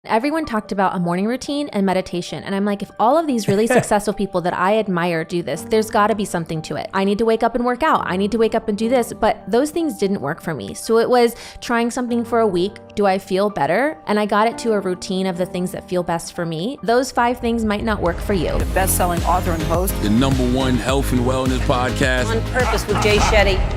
Everyone talked about a morning routine and meditation. And I'm like, if all of these really successful people that I admire do this, there's got to be something to it. I need to wake up and work out. I need to wake up and do this. But those things didn't work for me. So it was trying something for a week. Do I feel better? And I got it to a routine of the things that feel best for me. Those 5 things might not work for you. The best-selling author and host. The #1 health and wellness podcast. On Purpose with Jay Shetty.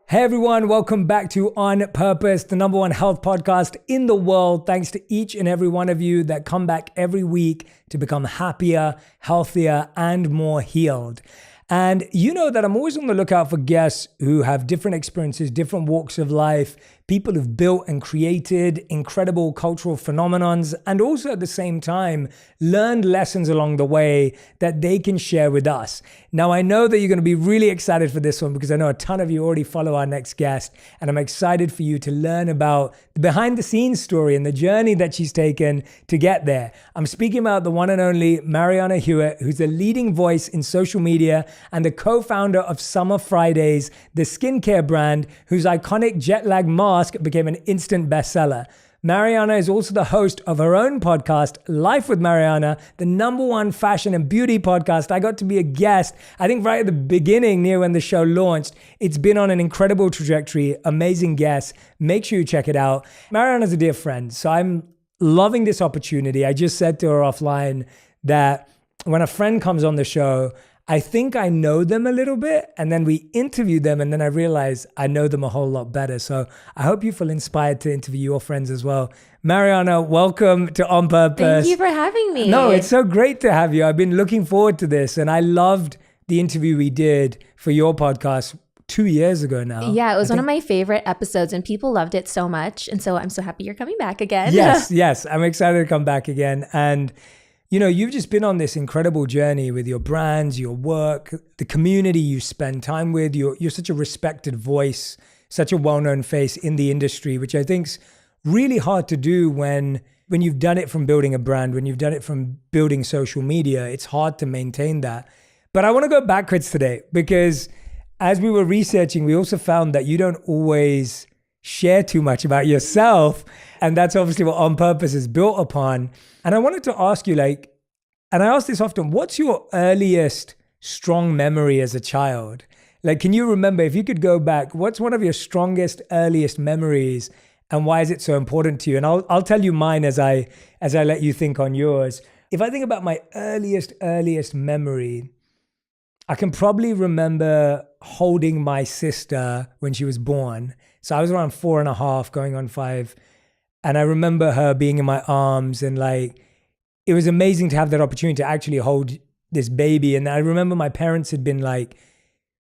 Hey everyone, welcome back to On Purpose, the #1 health podcast in the world. Thanks to each and every one of you that come back every week to become happier, healthier, and more healed. And you know that I'm always on the lookout for guests who have different experiences, different walks of life, people who've built and created incredible cultural phenomenons, and also at the same time, learned lessons along the way that they can share with us. Now, I know that you're going to be really excited for this one because I know a ton of you already follow our next guest, and I'm excited for you to learn about the behind the scenes story and the journey that she's taken to get there. I'm speaking about the one and only Marianna Hewitt, who's a leading voice in social media and the co-founder of Summer Fridays, the skincare brand whose iconic jet lag mask became an instant bestseller. Marianna is also the host of her own podcast, Life with Marianna, the #1 fashion and beauty podcast. I got to be a guest, I think right at the beginning, near when the show launched. It's been on an incredible trajectory, amazing guests. Make sure you check it out. Marianna's a dear friend, so I'm loving this opportunity. I just said to her offline that when a friend comes on the show, I think I know them a little bit, and then we interview them, and then I realize I know them a whole lot better. So I hope you feel inspired to interview your friends as well. Marianna, welcome to On Purpose. Thank you for having me. No, it's so great to have you. I've been looking forward to this, and I loved the interview we did for your podcast 2 years ago now. Yeah, it was one of my favorite episodes, and people loved it so much. And so I'm so happy you're coming back again. Yes. I'm excited to come back again. And you know, you've just been on this incredible journey with your brands, your work, the community you spend time with. You're such a respected voice, such a well-known face in the industry, which I think's really hard to do when you've done it from building a brand, when you've done it from building social media. It's hard to maintain that. But I want to go backwards today because as we were researching, we also found that you don't always share too much about yourself. And that's obviously what On Purpose is built upon. And I wanted to ask you, and I ask this often, what's your earliest strong memory as a child? Can you remember, if you could go back, what's one of your strongest, earliest memories, and why is it so important to you? And I'll tell you mine as I let you think on yours. If I think about my earliest memory, I can probably remember holding my sister when she was born. So I was around 4.5, going on 5. And I remember her being in my arms, and it was amazing to have that opportunity to actually hold this baby. And I remember my parents had been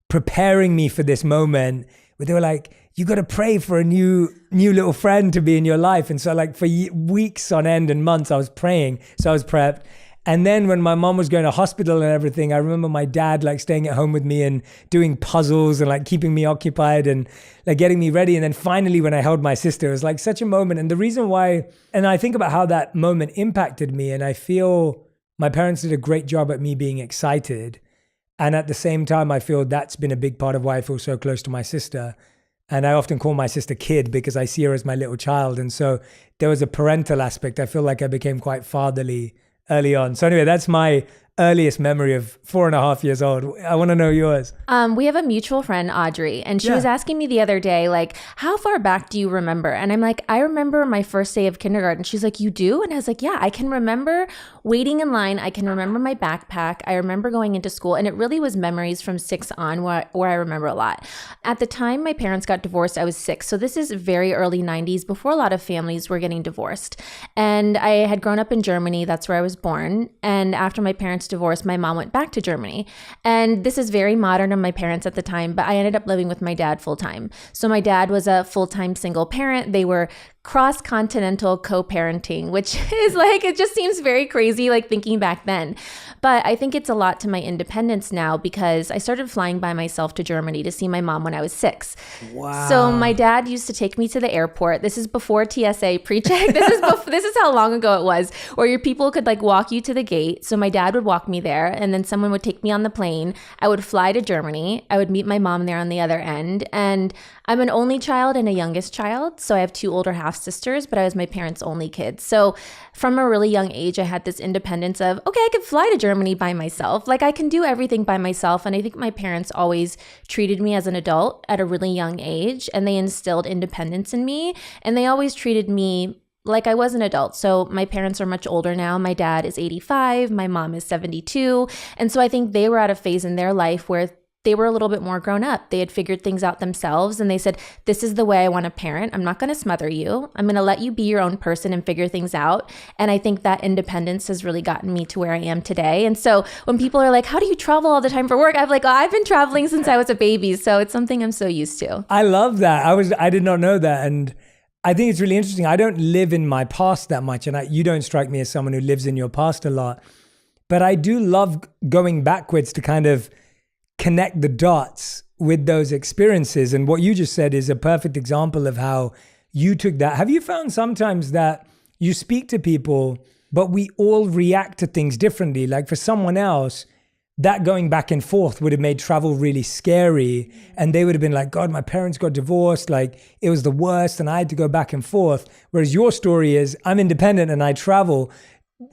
preparing me for this moment where they were like, you got to pray for a new little friend to be in your life. And so for weeks on end and months, I was praying. So I was prepped. And then when my mom was going to hospital and everything, I remember my dad staying at home with me and doing puzzles and keeping me occupied and getting me ready. And then finally, when I held my sister, it was such a moment. And the reason why, and I think about how that moment impacted me, and I feel my parents did a great job at me being excited. And at the same time, I feel that's been a big part of why I feel so close to my sister. And I often call my sister Kid because I see her as my little child. And so there was a parental aspect. I feel like I became quite fatherly early on. So anyway, that's my earliest memory of 4.5 years old. I want to know yours. We have a mutual friend, Audrey, and she was asking me the other day, how far back do you remember? And I'm like, I remember my first day of kindergarten. She's like, you do? And I was like, yeah, I can remember waiting in line. I can remember my backpack. I remember going into school. And it really was memories from 6 on where I remember a lot. At the time my parents got divorced, I was 6. So this is very early 90s, before a lot of families were getting divorced. And I had grown up in Germany. That's where I was born. And after my parents divorced, my mom went back to Germany. And this is very modern of my parents at the time, but I ended up living with my dad full time. So my dad was a full-time single parent. They were cross-continental co-parenting, which is it just seems very crazy thinking back then. But I think it's a lot to my independence now because I started flying by myself to Germany to see my mom when I was 6. Wow. So my dad used to take me to the airport. This is before TSA pre-check. This is how long ago it was, where your people could walk you to the gate. So my dad would walk me there, and then someone would take me on the plane. I would fly to Germany. I would meet my mom there on the other end. And I'm an only child and a youngest child. So I have 2 older half sisters, but I was my parents' only kid. So from a really young age, I had this independence of, okay, I can fly to Germany by myself. Like I can do everything by myself. And I think my parents always treated me as an adult at a really young age, and they instilled independence in me. And they always treated me like I was an adult. So my parents are much older now. My dad is 85. My mom is 72. And so I think they were at a phase in their life where they were a little bit more grown up. They had figured things out themselves, and they said, this is the way I want to parent. I'm not going to smother you. I'm going to let you be your own person and figure things out. And I think that independence has really gotten me to where I am today. And so when people are like, how do you travel all the time for work? I'm like, oh, I've been traveling since I was a baby. So it's something I'm so used to. I love that. I did not know that. And I think it's really interesting. I don't live in my past that much, and you don't strike me as someone who lives in your past a lot. But I do love going backwards to kind of connect the dots with those experiences. And what you just said is a perfect example of how you took that. Have you found sometimes that you speak to people, but we all react to things differently? Like for someone else, that going back and forth would have made travel really scary. And they would have been like, God, my parents got divorced. Like it was the worst. And I had to go back and forth. Whereas your story is, I'm independent and I travel.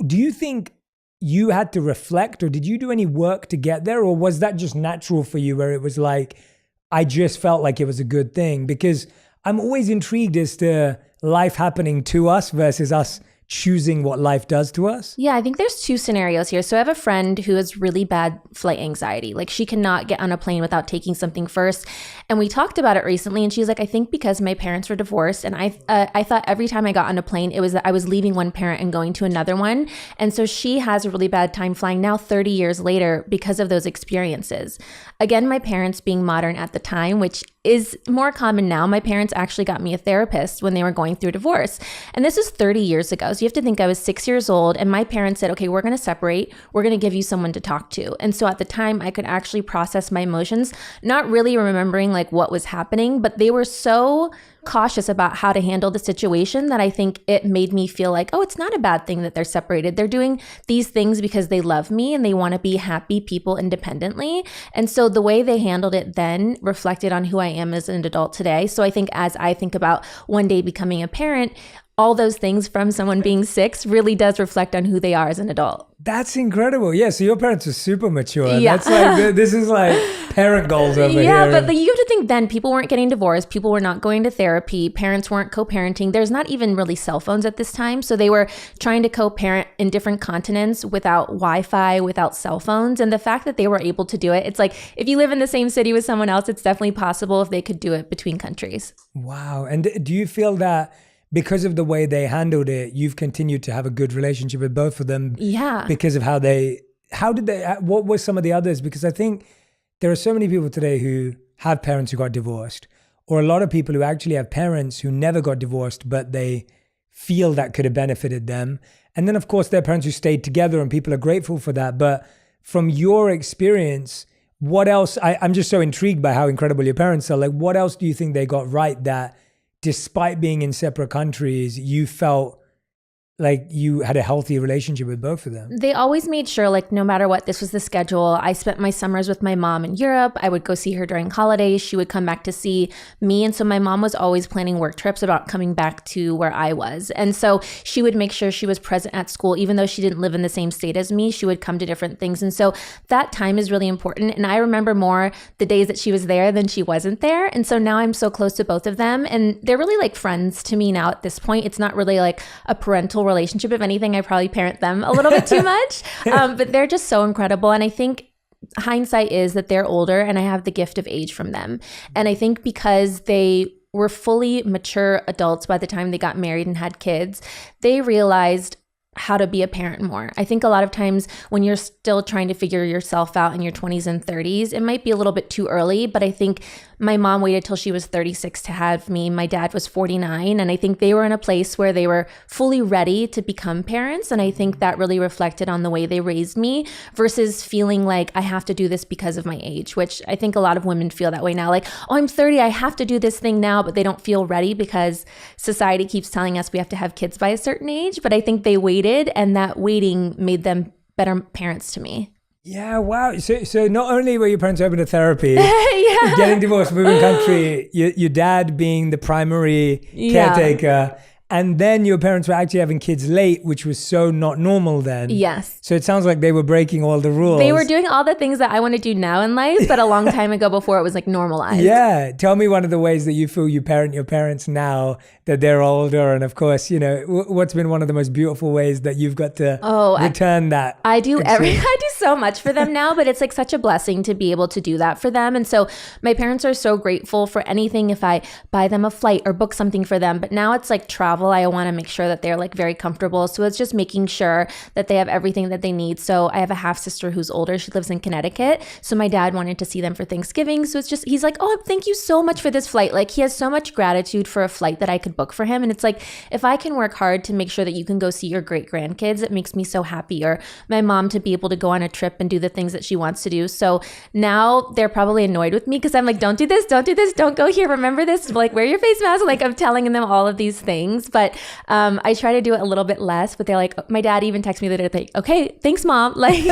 Do you think you had to reflect, or did you do any work to get there? Or was that just natural for you where it was like, I just felt like it was a good thing? Because I'm always intrigued as to life happening to us versus us choosing what life does to us? Yeah, I think there's 2 scenarios here. So I have a friend who has really bad flight anxiety. Like she cannot get on a plane without taking something first. And we talked about it recently, and she's like, I think because my parents were divorced, and I thought every time I got on a plane, it was that I was leaving one parent and going to another one. And so she has a really bad time flying now 30 years later because of those experiences. Again, my parents being modern at the time, which is more common now. My parents actually got me a therapist when they were going through divorce. And this was 30 years ago. So you have to think I was 6 years old, and my parents said, okay, we're going to separate. We're going to give you someone to talk to. And so at the time I could actually process my emotions, not really remembering like what was happening, but they were so cautious about how to handle the situation that I think it made me feel like, oh, it's not a bad thing that they're separated. They're doing these things because they love me and they want to be happy people independently. And so the way they handled it then reflected on who I am as an adult today. So I think as I think about one day becoming a parent, all those things from someone being 6 really does reflect on who they are as an adult. That's incredible. Yeah, so your parents are super mature. Yeah. That's like, this is like parent goals over here. Yeah, but you have to think then people weren't getting divorced. People were not going to therapy. Parents weren't co-parenting. There's not even really cell phones at this time. So they were trying to co-parent in different continents without Wi-Fi, without cell phones. And the fact that they were able to do it, it's like if you live in the same city with someone else, it's definitely possible if they could do it between countries. Wow. And do you feel that because of the way they handled it, you've continued to have a good relationship with both of them? Yeah. Because of what were some of the others? Because I think there are so many people today who have parents who got divorced, or a lot of people who actually have parents who never got divorced, but they feel that could have benefited them. And then of course, there are parents who stayed together and people are grateful for that. But from your experience, what else? I'm just so intrigued by how incredible your parents are. Like, what else do you think they got right that despite being in separate countries, you felt like you had a healthy relationship with both of them? They always made sure, like, no matter what, this was the schedule. I spent my summers with my mom in Europe. I would go see her during holidays. She would come back to see me. And so my mom was always planning work trips about coming back to where I was. And so she would make sure she was present at school, even though she didn't live in the same state as me. She would come to different things. And so that time is really important. And I remember more the days that she was there than she wasn't there. And so now I'm so close to both of them. And they're really like friends to me now at this point. It's not really like a parental relationship. If anything, I probably parent them a little bit too much, but they're just so incredible. And I think hindsight is that they're older and I have the gift of age from them. And I think because they were fully mature adults by the time they got married and had kids, they realized how to be a parent more. I think a lot of times when you're still trying to figure yourself out in your 20s and 30s, it might be a little bit too early, but I think my mom waited till she was 36 to have me. My dad was 49, and I think they were in a place where they were fully ready to become parents, and I think that really reflected on the way they raised me versus feeling like I have to do this because of my age, which I think a lot of women feel that way now. Like, oh, I'm 30, I have to do this thing now, but they don't feel ready because society keeps telling us we have to have kids by a certain age, but I think they waited, and that waiting made them better parents to me. Yeah, wow. So not only were your parents open to therapy, Yeah. getting divorced, moving country, your dad being the primary caretaker, and then your parents were actually having kids late, which was so not normal then. Yes. So it sounds like they were breaking all the rules. They were doing all the things that I want to do now in life, but a long time ago before it was like normalized. Yeah. Tell me one of the ways that you feel you parent your parents now that they're older. And of course, you know, what's been one of the most beautiful ways that you've got to return that? I do I do so much for them now, but it's like such a blessing to be able to do that for them. And so my parents are so grateful for anything if I buy them a flight or book something for them. But now it's like travel. I want to make sure that they're like very comfortable. So it's just making sure that they have everything that they need. So I have a half sister who's older. She lives in Connecticut. So my dad wanted to see them for Thanksgiving. So it's just, he's like, oh, thank you so much for this flight. Like he has so much gratitude for a flight that I could book for him. And it's like, if I can work hard to make sure that you can go see your great grandkids, it makes me so happy. Or my mom to be able to go on a trip and do the things that she wants to do. So now they're probably annoyed with me because I'm like, don't do this, don't go here, remember this, like wear your face mask. Like I'm telling them all of these things, but I try to do it a little bit less, but they're like, my dad even texts me the other day, okay, thanks mom. Like,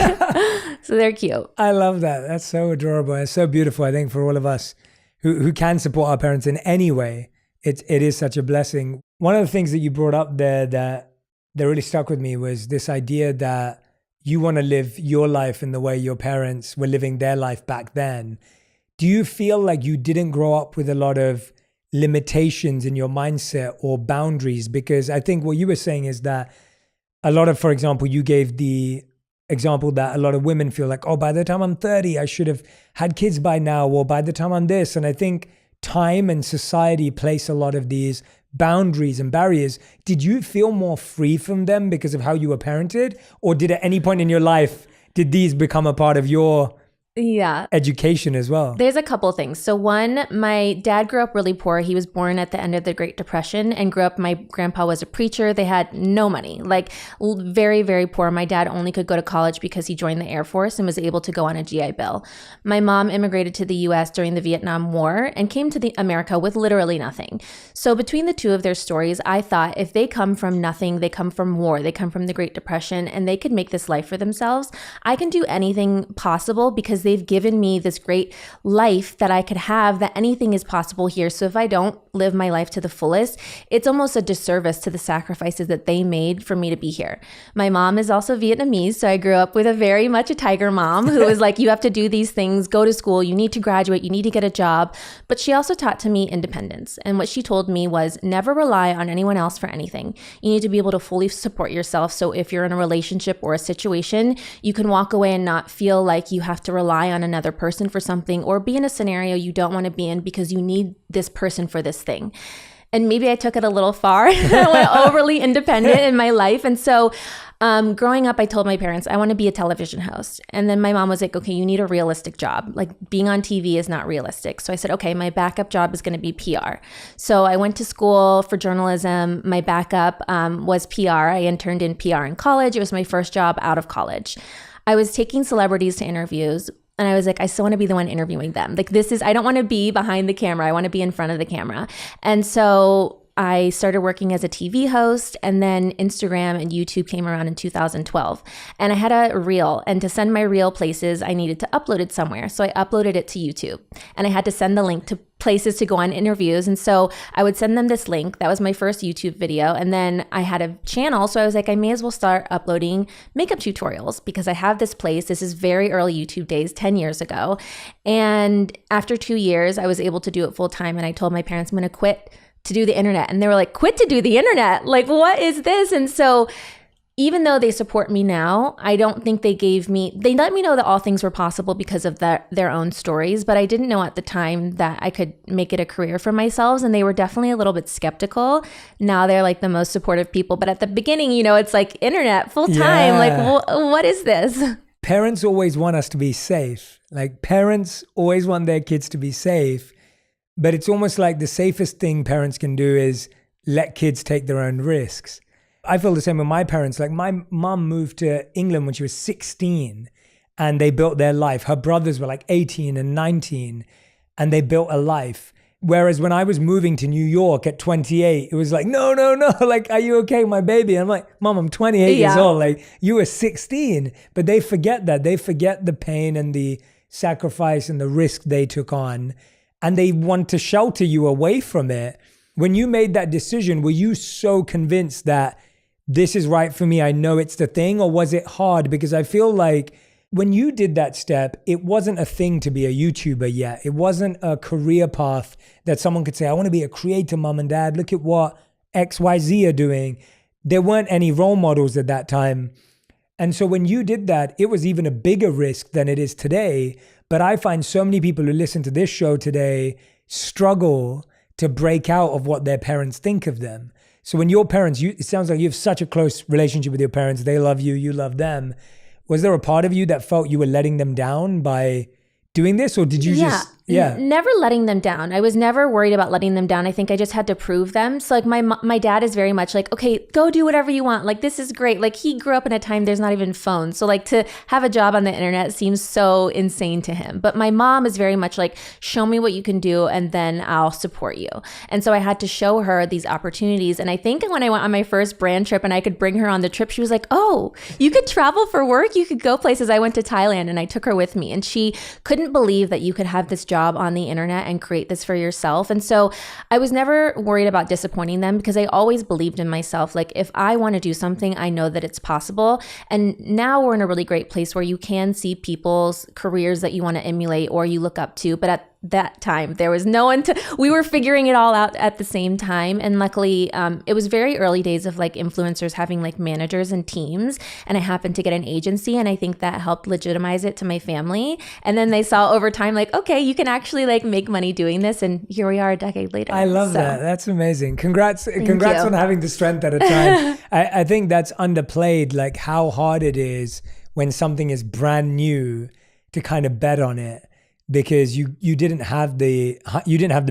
so they're cute. I love that. That's so adorable. It's so beautiful. I think for all of us who can support our parents in any way, it is such a blessing. One of the things that you brought up there that really stuck with me was this idea that you want to live your life in the way your parents were living their life back then. Do you feel like you didn't grow up with a lot of limitations in your mindset or boundaries? Because I think what you were saying is that a lot of, for example, you gave the example that a lot of women feel like, oh, by the time I'm 30, I should have had kids by now, or by the time I'm this. And I think time and society place a lot of these boundaries and barriers. Did you feel more free from them because of how you were parented? Or did at any point in your life, did these become a part of your education as well? There's a couple things. So one, my dad grew up really poor. He was born at the end of the Great Depression and grew up, my grandpa was a preacher. They had no money, like very, very poor. My dad only could go to college because he joined the Air Force and was able to go on a GI Bill. My mom immigrated to the US during the Vietnam War and came to America with literally nothing. So between the two of their stories, I thought if they come from nothing, they come from war, they come from the Great Depression, and they could make this life for themselves, I can do anything possible because they've given me this great life that I could have, that anything is possible here. So if I don't live my life to the fullest, it's almost a disservice to the sacrifices that they made for me to be here. My mom is also Vietnamese. So I grew up with a very much a tiger mom who was like, you have to do these things, go to school, you need to graduate, you need to get a job. But she also taught to me independence. And what she told me was never rely on anyone else for anything. You need to be able to fully support yourself. So if you're in a relationship or a situation, you can walk away and not feel like you have to rely on another person for something or be in a scenario you don't want to be in because you need this person for this thing. And maybe I took it a little far. I went overly independent in my life. And so growing up, I told my parents, I want to be a television host. And then my mom was like, okay, you need a realistic job. Like being on TV is not realistic. So I said, okay, my backup job is going to be PR. So I went to school for journalism. My backup was PR. I interned in PR in college. It was my first job out of college. I was taking celebrities to interviews. And I was like, I still want to be the one interviewing them. Like I don't want to be behind the camera. I want to be in front of the camera. And so I started working as a TV host, and then Instagram and YouTube came around in 2012. And I had a reel, and to send my reel places, I needed to upload it somewhere. So I uploaded it to YouTube, and I had to send the link to places to go on interviews. And so I would send them this link. That was my first YouTube video. And then I had a channel. So I was like, I may as well start uploading makeup tutorials because I have this place. This is very early YouTube days, 10 years ago. And after 2 years, I was able to do it full time. And I told my parents, I'm going to quit to do the internet. And they were like, quit to do the internet? Like, what is this? And so even though they support me now, I don't think they let me know that all things were possible because of their own stories, but I didn't know at the time that I could make it a career for myself. And they were definitely a little bit skeptical. Now they're like the most supportive people. But at the beginning, it's like internet full time. Yeah. Like, what is this? Parents always want us to be safe. Like parents always want their kids to be safe. But it's almost like the safest thing parents can do is let kids take their own risks. I feel the same with my parents. Like my mom moved to England when she was 16 and they built their life. Her brothers were like 18 and 19 and they built a life. Whereas when I was moving to New York at 28, it was like, no, like, are you okay, my baby? And I'm like, Mom, I'm 28 years old. Like, you were 16. But they forget that. They forget the pain and the sacrifice and the risk they took on. And they want to shelter you away from it. When you made that decision, were you so convinced that this is right for me, I know it's the thing? Or was it hard? Because I feel like when you did that step, it wasn't a thing to be a YouTuber yet. It wasn't a career path that someone could say, I want to be a creator, mom and dad. Look at what XYZ are doing. There weren't any role models at that time. And so when you did that, it was even a bigger risk than it is today. But I find so many people who listen to this show today struggle to break out of what their parents think of them. So when your parents, it sounds like you have such a close relationship with your parents. They love you, you love them. Was there a part of you that felt you were letting them down by doing this, or did you just... Never letting them down. I was never worried about letting them down. I think I just had to prove them. So like my dad is very much like, okay, go do whatever you want. Like, this is great. Like, he grew up in a time there's not even phones. So like, to have a job on the internet seems so insane to him. But my mom is very much like, show me what you can do and then I'll support you. And so I had to show her these opportunities. And I think when I went on my first brand trip and I could bring her on the trip, she was like, oh, you could travel for work? You could go places. I went to Thailand and I took her with me. And she couldn't believe that you could have this job on the internet and create this for yourself. And so I was never worried about disappointing them because I always believed in myself. Like, if I want to do something, I know that it's possible. And now we're in a really great place where you can see people's careers that you want to emulate or you look up to. But at that time, there was no one we were figuring it all out at the same time. And luckily, it was very early days of like influencers having like managers and teams. And I happened to get an agency. And I think that helped legitimize it to my family. And then they saw over time, like, okay, you can actually like make money doing this. And here we are a decade later. I love that. That's amazing. Congrats on having the strength at a time. I think that's underplayed, like how hard it is when something is brand new to kind of bet on it. Because you didn't have the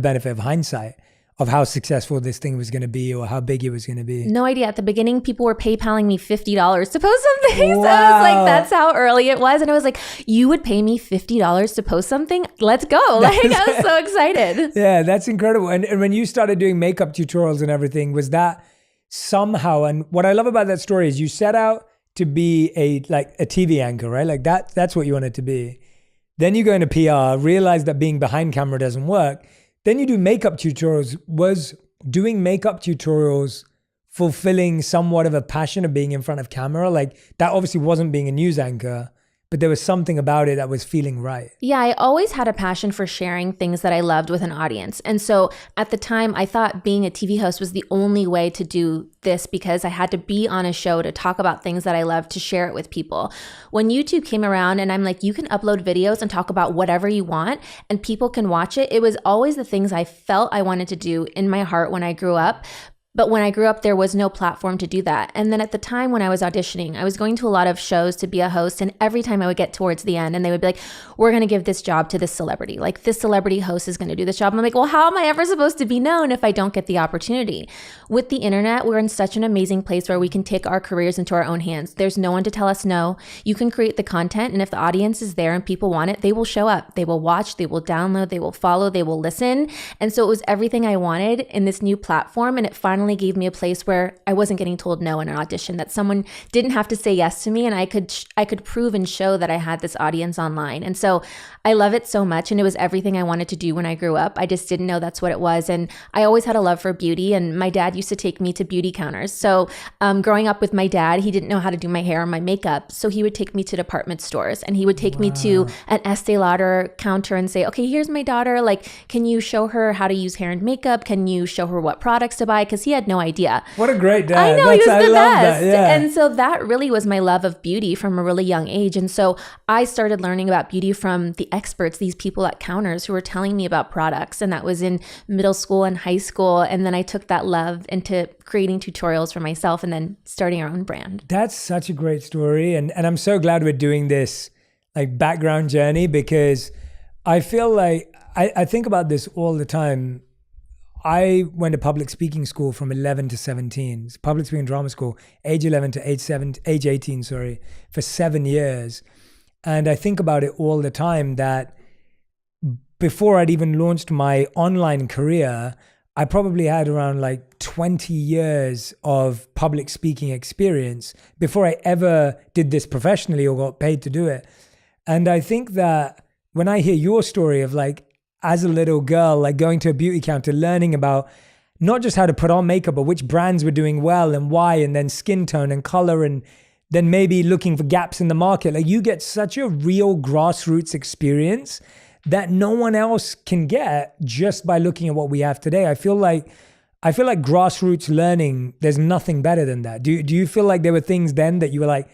benefit of hindsight of how successful this thing was going to be or how big it was going to be. No idea. At the beginning, people were PayPaling me $50 to post something. Wow. So I was like, that's how early it was. And I was like, you would pay me $50 to post something? Let's go. Like, I was so excited. Yeah, that's incredible. And when you started doing makeup tutorials and everything, was that somehow, and what I love about that story is you set out to be a TV anchor, right? Like that's what you wanted to be. Then you go into PR, realize that being behind camera doesn't work. Then you do makeup tutorials. Was doing makeup tutorials fulfilling somewhat of a passion of being in front of camera? Like, that obviously wasn't being a news anchor, but there was something about it that was feeling right. Yeah, I always had a passion for sharing things that I loved with an audience. And so at the time, I thought being a TV host was the only way to do this because I had to be on a show to talk about things that I loved, to share it with people. When YouTube came around and I'm like, you can upload videos and talk about whatever you want and people can watch it, it was always the things I felt I wanted to do in my heart when I grew up. But when I grew up, there was no platform to do that. And then at the time when I was auditioning, I was going to a lot of shows to be a host. And every time I would get towards the end and they would be like, we're going to give this job to this celebrity. Like, this celebrity host is going to do this job. And I'm like, well, how am I ever supposed to be known if I don't get the opportunity? With the internet, we're in such an amazing place where we can take our careers into our own hands. There's no one to tell us no. You can create the content. And if the audience is there and people want it, they will show up. They will watch, they will download, they will follow, they will listen. And so it was everything I wanted in this new platform. And it finally gave me a place where I wasn't getting told no in an audition, that someone didn't have to say yes to me, and I could prove and show that I had this audience online. And so I love it so much, and it was everything I wanted to do when I grew up. I just didn't know that's what it was. And I always had a love for beauty, and my dad used to take me to beauty counters. So growing up with my dad, he didn't know how to do my hair or my makeup, so he would take me to department stores, and he would take me to an Estee Lauder counter and say, okay, here's my daughter, like, can you show her how to use hair and makeup? Can you show her what products to buy? Because he had no idea. What a great dad. I know, he was the best. Yeah. And so that really was my love of beauty from a really young age. And so I started learning about beauty from the experts, these people at counters who were telling me about products. And that was in middle school and high school. And then I took that love into creating tutorials for myself and then starting our own brand. That's such a great story. And I'm so glad we're doing this like background journey, because I feel like I think about this all the time. I went to public speaking school from 11 to 17, public speaking drama school, age 11 to age 18, for 7 years. And I think about it all the time that before I'd even launched my online career, I probably had around like 20 years of public speaking experience before I ever did this professionally or got paid to do it. And I think that when I hear your story of like, as a little girl, like going to a beauty counter, learning about not just how to put on makeup, but which brands were doing well and why, and then skin tone and color, and then maybe looking for gaps in the market. Like you get such a real grassroots experience that no one else can get just by looking at what we have today. I feel like grassroots learning, there's nothing better than that. Do you feel like there were things then that you were like,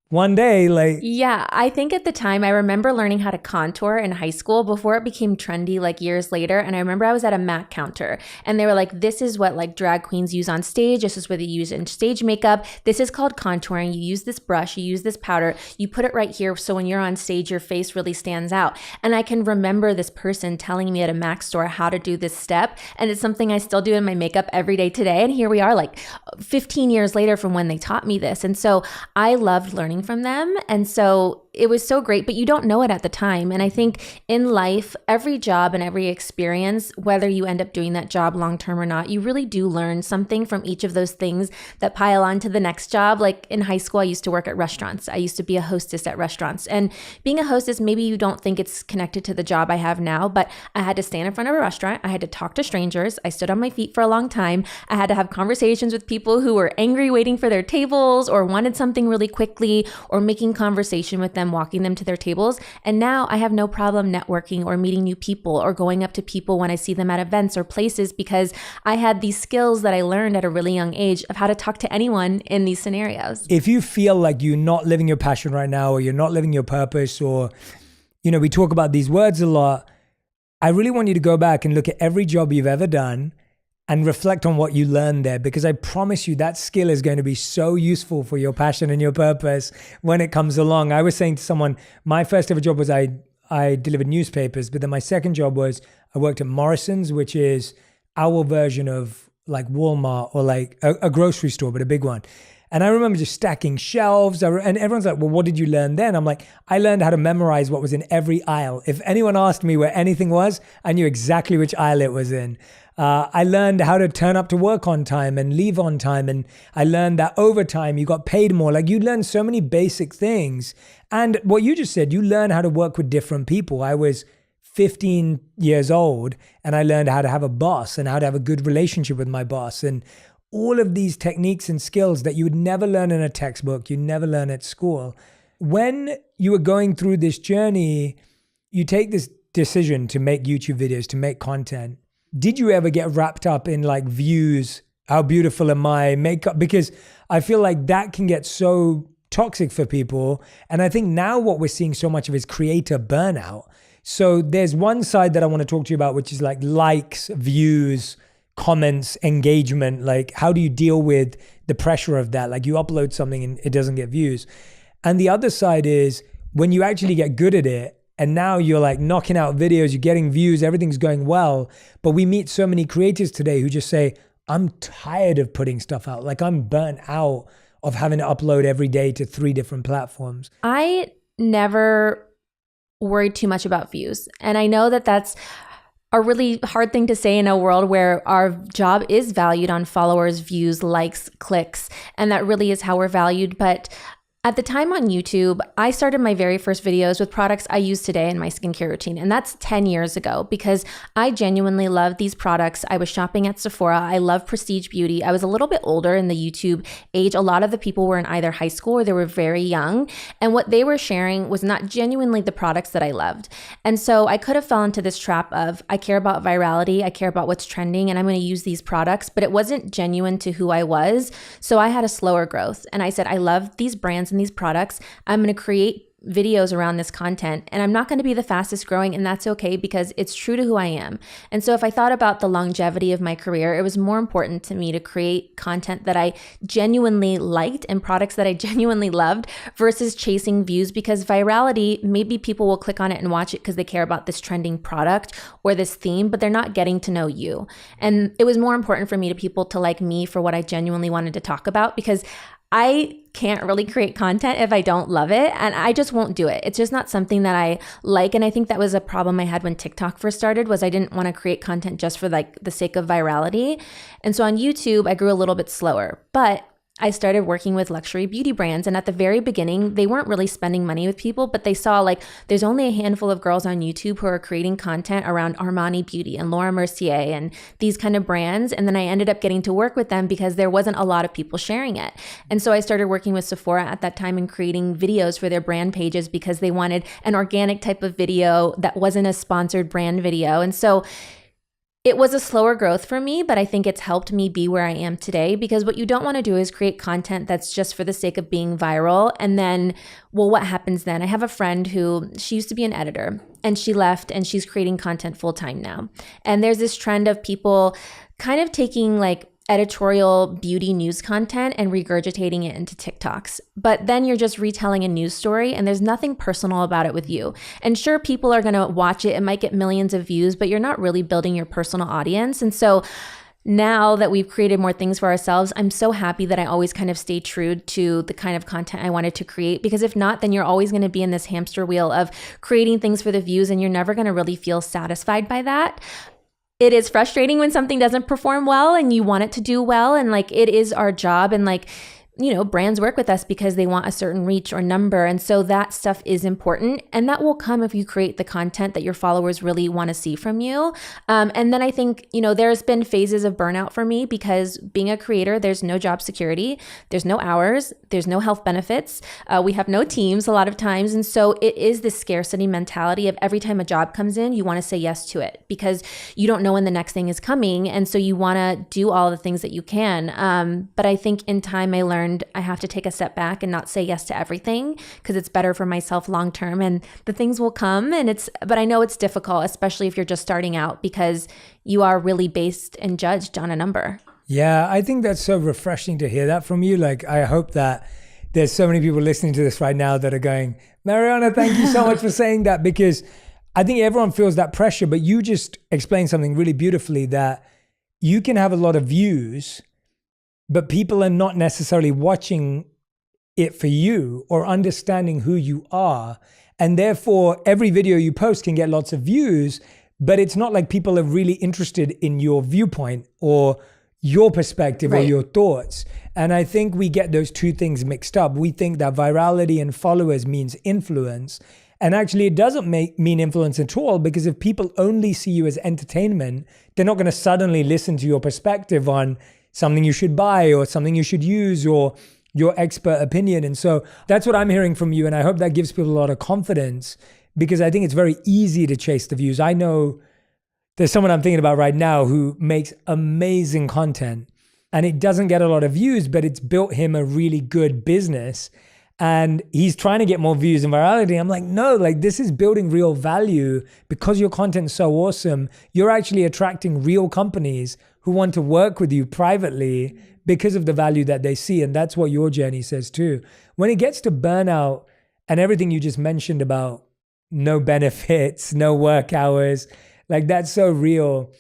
one day, like... Yeah, I think at the time, I remember learning how to contour in high school before it became trendy like years later. And I remember I was at a MAC counter and they were like, this is what like drag queens use on stage. This is what they use in stage makeup. This is called contouring. You use this brush, you use this powder, you put it right here. So when you're on stage, your face really stands out. And I can remember this person telling me at a MAC store how to do this step. And it's something I still do in my makeup every day today. And here we are like 15 years later from when they taught me this. And so I loved learning from them. And so it was so great, but you don't know it at the time. And I think in life, every job and every experience, whether you end up doing that job long-term or not, you really do learn something from each of those things that pile on to the next job. Like in high school, I used to work at restaurants. I used to be a hostess at restaurants. And being a hostess, maybe you don't think it's connected to the job I have now, but I had to stand in front of a restaurant. I had to talk to strangers. I stood on my feet for a long time. I had to have conversations with people who were angry waiting for their tables or wanted something really quickly, or making conversation with them, walking them to their tables. And now I have no problem networking or meeting new people or going up to people when I see them at events or places, because I had these skills that I learned at a really young age of how to talk to anyone in these scenarios. If you feel like you're not living your passion right now, or you're not living your purpose, or, you know, we talk about these words a lot, I really want you to go back and look at every job you've ever done and reflect on what you learned there, because I promise you that skill is going to be so useful for your passion and your purpose when it comes along. I was saying to someone, my first ever job was I delivered newspapers, but then my second job was I worked at Morrison's, which is our version of like Walmart or like a grocery store, but a big one. And I remember just stacking shelves, and everyone's like, well, what did you learn then? I'm like, I learned how to memorize what was in every aisle. If anyone asked me where anything was, I knew exactly which aisle it was in. I learned how to turn up to work on time and leave on time. And I learned that overtime, you got paid more. Like you learn so many basic things. And what you just said, you learn how to work with different people. I was 15 years old and I learned how to have a boss and how to have a good relationship with my boss. And all of these techniques and skills that you would never learn in a textbook, you never learn at school. When you were going through this journey, you take this decision to make YouTube videos, to make content. Did you ever get wrapped up in like views? How beautiful am I? Makeup? Because I feel like that can get so toxic for people. And I think now what we're seeing so much of is creator burnout. So there's one side that I want to talk to you about, which is like likes, views, comments, engagement. Like how do you deal with the pressure of that? Like you upload something and it doesn't get views. And the other side is when you actually get good at it, and now you're like knocking out videos, you're getting views, everything's going well. But we meet so many creators today who just say, I'm tired of putting stuff out. Like I'm burnt out of having to upload every day to 3 different platforms. I never worried too much about views. And I know that that's a really hard thing to say in a world where our job is valued on followers, views, likes, clicks, and that really is how we're valued. But at the time on YouTube, I started my very first videos with products I use today in my skincare routine. And that's 10 years ago because I genuinely love these products. I was shopping at Sephora. I love prestige beauty. I was a little bit older in the YouTube age. A lot of the people were in either high school or they were very young. And what they were sharing was not genuinely the products that I loved. And so I could have fallen into this trap of, I care about virality. I care about what's trending and I'm going to use these products, but it wasn't genuine to who I was. So I had a slower growth. And I said, I love these brands and these products. I'm going to create videos around this content and I'm not going to be the fastest growing, and that's okay because it's true to who I am. And so if I thought about the longevity of my career, it was more important to me to create content that I genuinely liked and products that I genuinely loved versus chasing views, because virality, maybe people will click on it and watch it because they care about this trending product or this theme, but they're not getting to know you. And it was more important for me to people to like me for what I genuinely wanted to talk about, because I can't really create content if I don't love it, and I just won't do it. It's just not something that I like, and I think that was a problem I had when TikTok first started, was I didn't want to create content just for like the sake of virality. And so on YouTube, I grew a little bit slower, but I started working with luxury beauty brands. And at the very beginning, they weren't really spending money with people, but they saw like there's only a handful of girls on YouTube who are creating content around Armani Beauty and Laura Mercier and these kind of brands. And then I ended up getting to work with them because there wasn't a lot of people sharing it. And so I started working with Sephora at that time and creating videos for their brand pages because they wanted an organic type of video that wasn't a sponsored brand video. And so it was a slower growth for me, but I think it's helped me be where I am today, because what you don't want to do is create content that's just for the sake of being viral. And then, well, what happens then? I have a friend who, she used to be an editor and she left and she's creating content full time now. And there's this trend of people kind of taking like editorial beauty news content and regurgitating it into TikToks. But then you're just retelling a news story and there's nothing personal about it with you. And sure, people are going to watch it. It might get millions of views, but you're not really building your personal audience. And so now that we've created more things for ourselves, I'm so happy that I always kind of stay true to the kind of content I wanted to create, because if not, then you're always going to be in this hamster wheel of creating things for the views and you're never going to really feel satisfied by that. It is frustrating when something doesn't perform well and you want it to do well. And like, it is our job. And like, you know, brands work with us because they want a certain reach or number. And so that stuff is important. And that will come if you create the content that your followers really want to see from you. And then I think, you know, there's been phases of burnout for me because being a creator, there's no job security, there's no hours, there's no health benefits. We have no teams a lot of times. And so it is this scarcity mentality of every time a job comes in, you want to say yes to it because you don't know when the next thing is coming. And so you want to do all the things that you can. But I think in time I learned I have to take a step back and not say yes to everything because it's better for myself long term, and the things will come. But I know it's difficult, especially if you're just starting out, because you are really based and judged on a number. Yeah, I think that's so refreshing to hear that from you. Like, I hope that there's so many people listening to this right now that are going, Marianna, thank you so much for saying that, because I think everyone feels that pressure, but you just explained something really beautifully, that you can have a lot of views, but people are not necessarily watching it for you or understanding who you are. And therefore, every video you post can get lots of views, but it's not like people are really interested in your viewpoint or your perspective or your thoughts. And I think we get those two things mixed up. We think that virality and followers means influence. And actually, it doesn't mean influence at all, because if people only see you as entertainment, they're not going to suddenly listen to your perspective on something you should buy or something you should use or your expert opinion. And so that's what I'm hearing from you. And I hope that gives people a lot of confidence, because I think it's very easy to chase the views. I know there's someone I'm thinking about right now who makes amazing content and it doesn't get a lot of views, but it's built him a really good business. And he's trying to get more views and virality. I'm like, no, like this is building real value because your content's so awesome. You're actually attracting real companies who want to work with you privately because of the value that they see. And that's what your journey says too. When it gets to burnout and everything you just mentioned about no benefits, no work hours, like that's so real.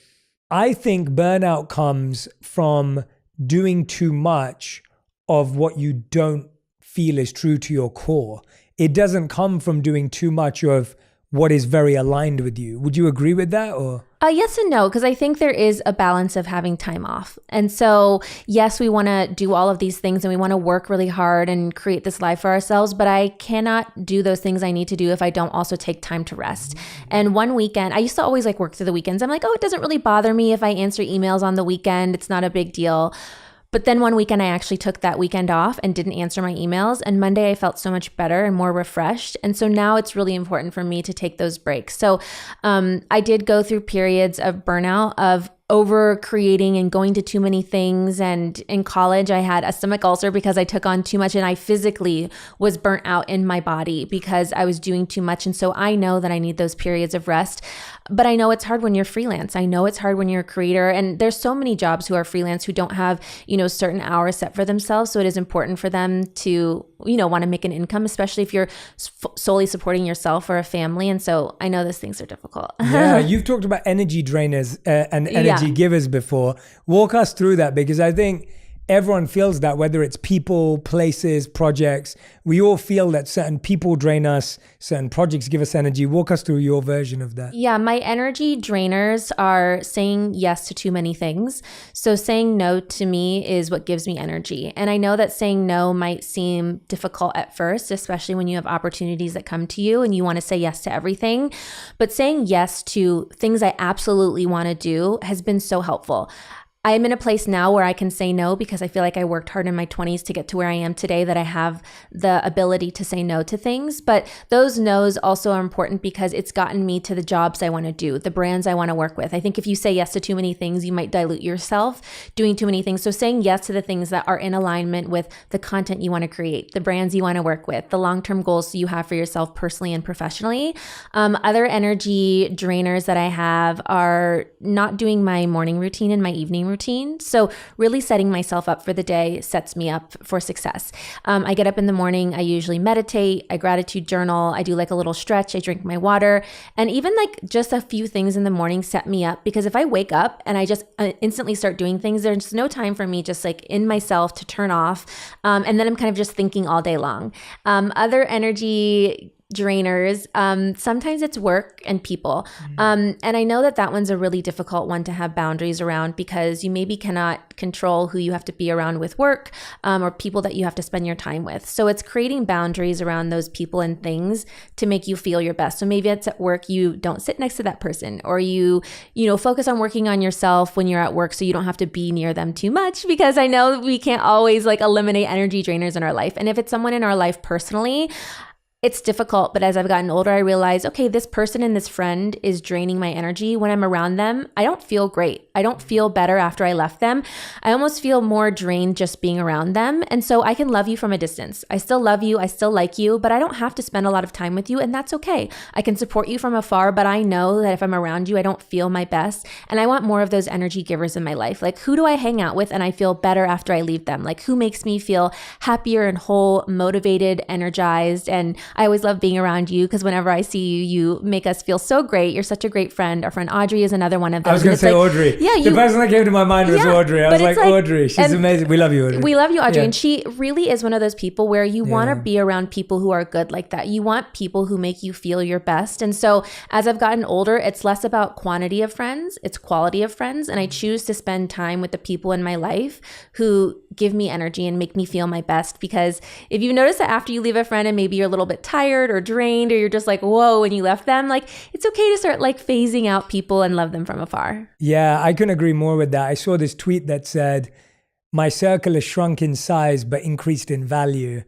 I think burnout comes from doing too much of what you don't feel is true to your core. It doesn't come from doing too much of what is very aligned with you. Would you agree with that? Or yes and no, because I think there is a balance of having time off. And so, yes, we want to do all of these things and we want to work really hard and create this life for ourselves, but I cannot do those things I need to do if I don't also take time to rest. And one weekend, I used to always like work through the weekends. I'm like, oh, it doesn't really bother me if I answer emails on the weekend. It's not a big deal. But then one weekend, I actually took that weekend off and didn't answer my emails. And Monday, I felt so much better and more refreshed. And so now it's really important for me to take those breaks. So I did go through periods of burnout, of over creating and going to too many things. And in college, I had a stomach ulcer because I took on too much and I physically was burnt out in my body because I was doing too much. And so I know that I need those periods of rest. But I know it's hard when you're freelance. I know it's hard when you're a creator. And there's so many jobs who are freelance who don't have, certain hours set for themselves. So it is important for them to, want to make an income, especially if you're solely supporting yourself or a family. And so I know those things are difficult. Yeah, you've talked about energy drainers and energy givers before. Walk us through that, because I think everyone feels that, whether it's people, places, projects. We all feel that certain people drain us, certain projects give us energy. Walk us through your version of that. Yeah, my energy drainers are saying yes to too many things. So saying no to me is what gives me energy. And I know that saying no might seem difficult at first, especially when you have opportunities that come to you and you want to say yes to everything. But saying yes to things I absolutely want to do has been so helpful. I'm in a place now where I can say no because I feel like I worked hard in my 20s to get to where I am today, that I have the ability to say no to things. But those no's also are important because it's gotten me to the jobs I want to do, the brands I want to work with. I think if you say yes to too many things, you might dilute yourself doing too many things. So saying yes to the things that are in alignment with the content you want to create, the brands you want to work with, the long-term goals you have for yourself personally and professionally. Other energy drainers that I have are not doing my morning routine and my evening routine. So really setting myself up for the day sets me up for success. I get up in the morning, I usually meditate, I gratitude journal, I do like a little stretch, I drink my water, and even like just a few things in the morning set me up, because if I wake up and I just instantly start doing things, there's no time for me just like in myself to turn off. And then I'm kind of just thinking all day long. Other energy drainers, sometimes it's work and people. And I know that that one's a really difficult one to have boundaries around, because you maybe cannot control who you have to be around with work, or people that you have to spend your time with. So it's creating boundaries around those people and things to make you feel your best. So maybe it's at work, you don't sit next to that person, or you focus on working on yourself when you're at work so you don't have to be near them too much, because I know we can't always like eliminate energy drainers in our life. And if it's someone in our life personally, it's difficult, but as I've gotten older, I realize, okay, this person and this friend is draining my energy. When I'm around them, I don't feel great. I don't feel better after I left them. I almost feel more drained just being around them. And so I can love you from a distance. I still love you. I still like you, but I don't have to spend a lot of time with you, and that's okay. I can support you from afar, but I know that if I'm around you, I don't feel my best. And I want more of those energy givers in my life. Like, who do I hang out with and I feel better after I leave them? Like, who makes me feel happier and whole, motivated, energized? And I always love being around you, because whenever I see you, you make us feel so great. You're such a great friend. Our friend Audrey is another one of them. I was going to say like, Audrey. Yeah, the person that came to my mind was Audrey. I was like, Audrey, she's amazing. We love you, Audrey. We love you, Audrey. Yeah. And she really is one of those people where you want to be around people who are good like that. You want people who make you feel your best. And so as I've gotten older, it's less about quantity of friends, it's quality of friends. And I choose to spend time with the people in my life who give me energy and make me feel my best. Because if you notice that after you leave a friend and maybe you're a little bit tired or drained, or you're just like, whoa, when you left them, like, it's okay to start like phasing out people and love them from afar. Yeah, I couldn't agree more with that. I saw this tweet that said, my circle has shrunk in size, but increased in value.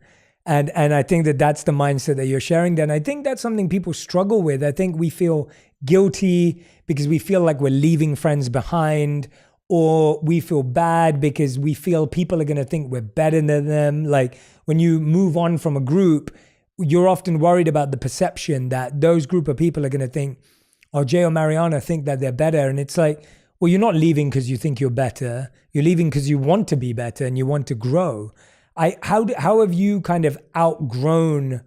And I think that that's the mindset that you're sharing. Then I think that's something people struggle with. I think we feel guilty because we feel like we're leaving friends behind, or we feel bad because we feel people are going to think we're better than them. Like, when you move on from a group, you're often worried about the perception that those group of people are going to think, oh, Jay or Marianna think that they're better. And it's like, well, you're not leaving because you think you're better. You're leaving because you want to be better and you want to grow. How have you kind of outgrown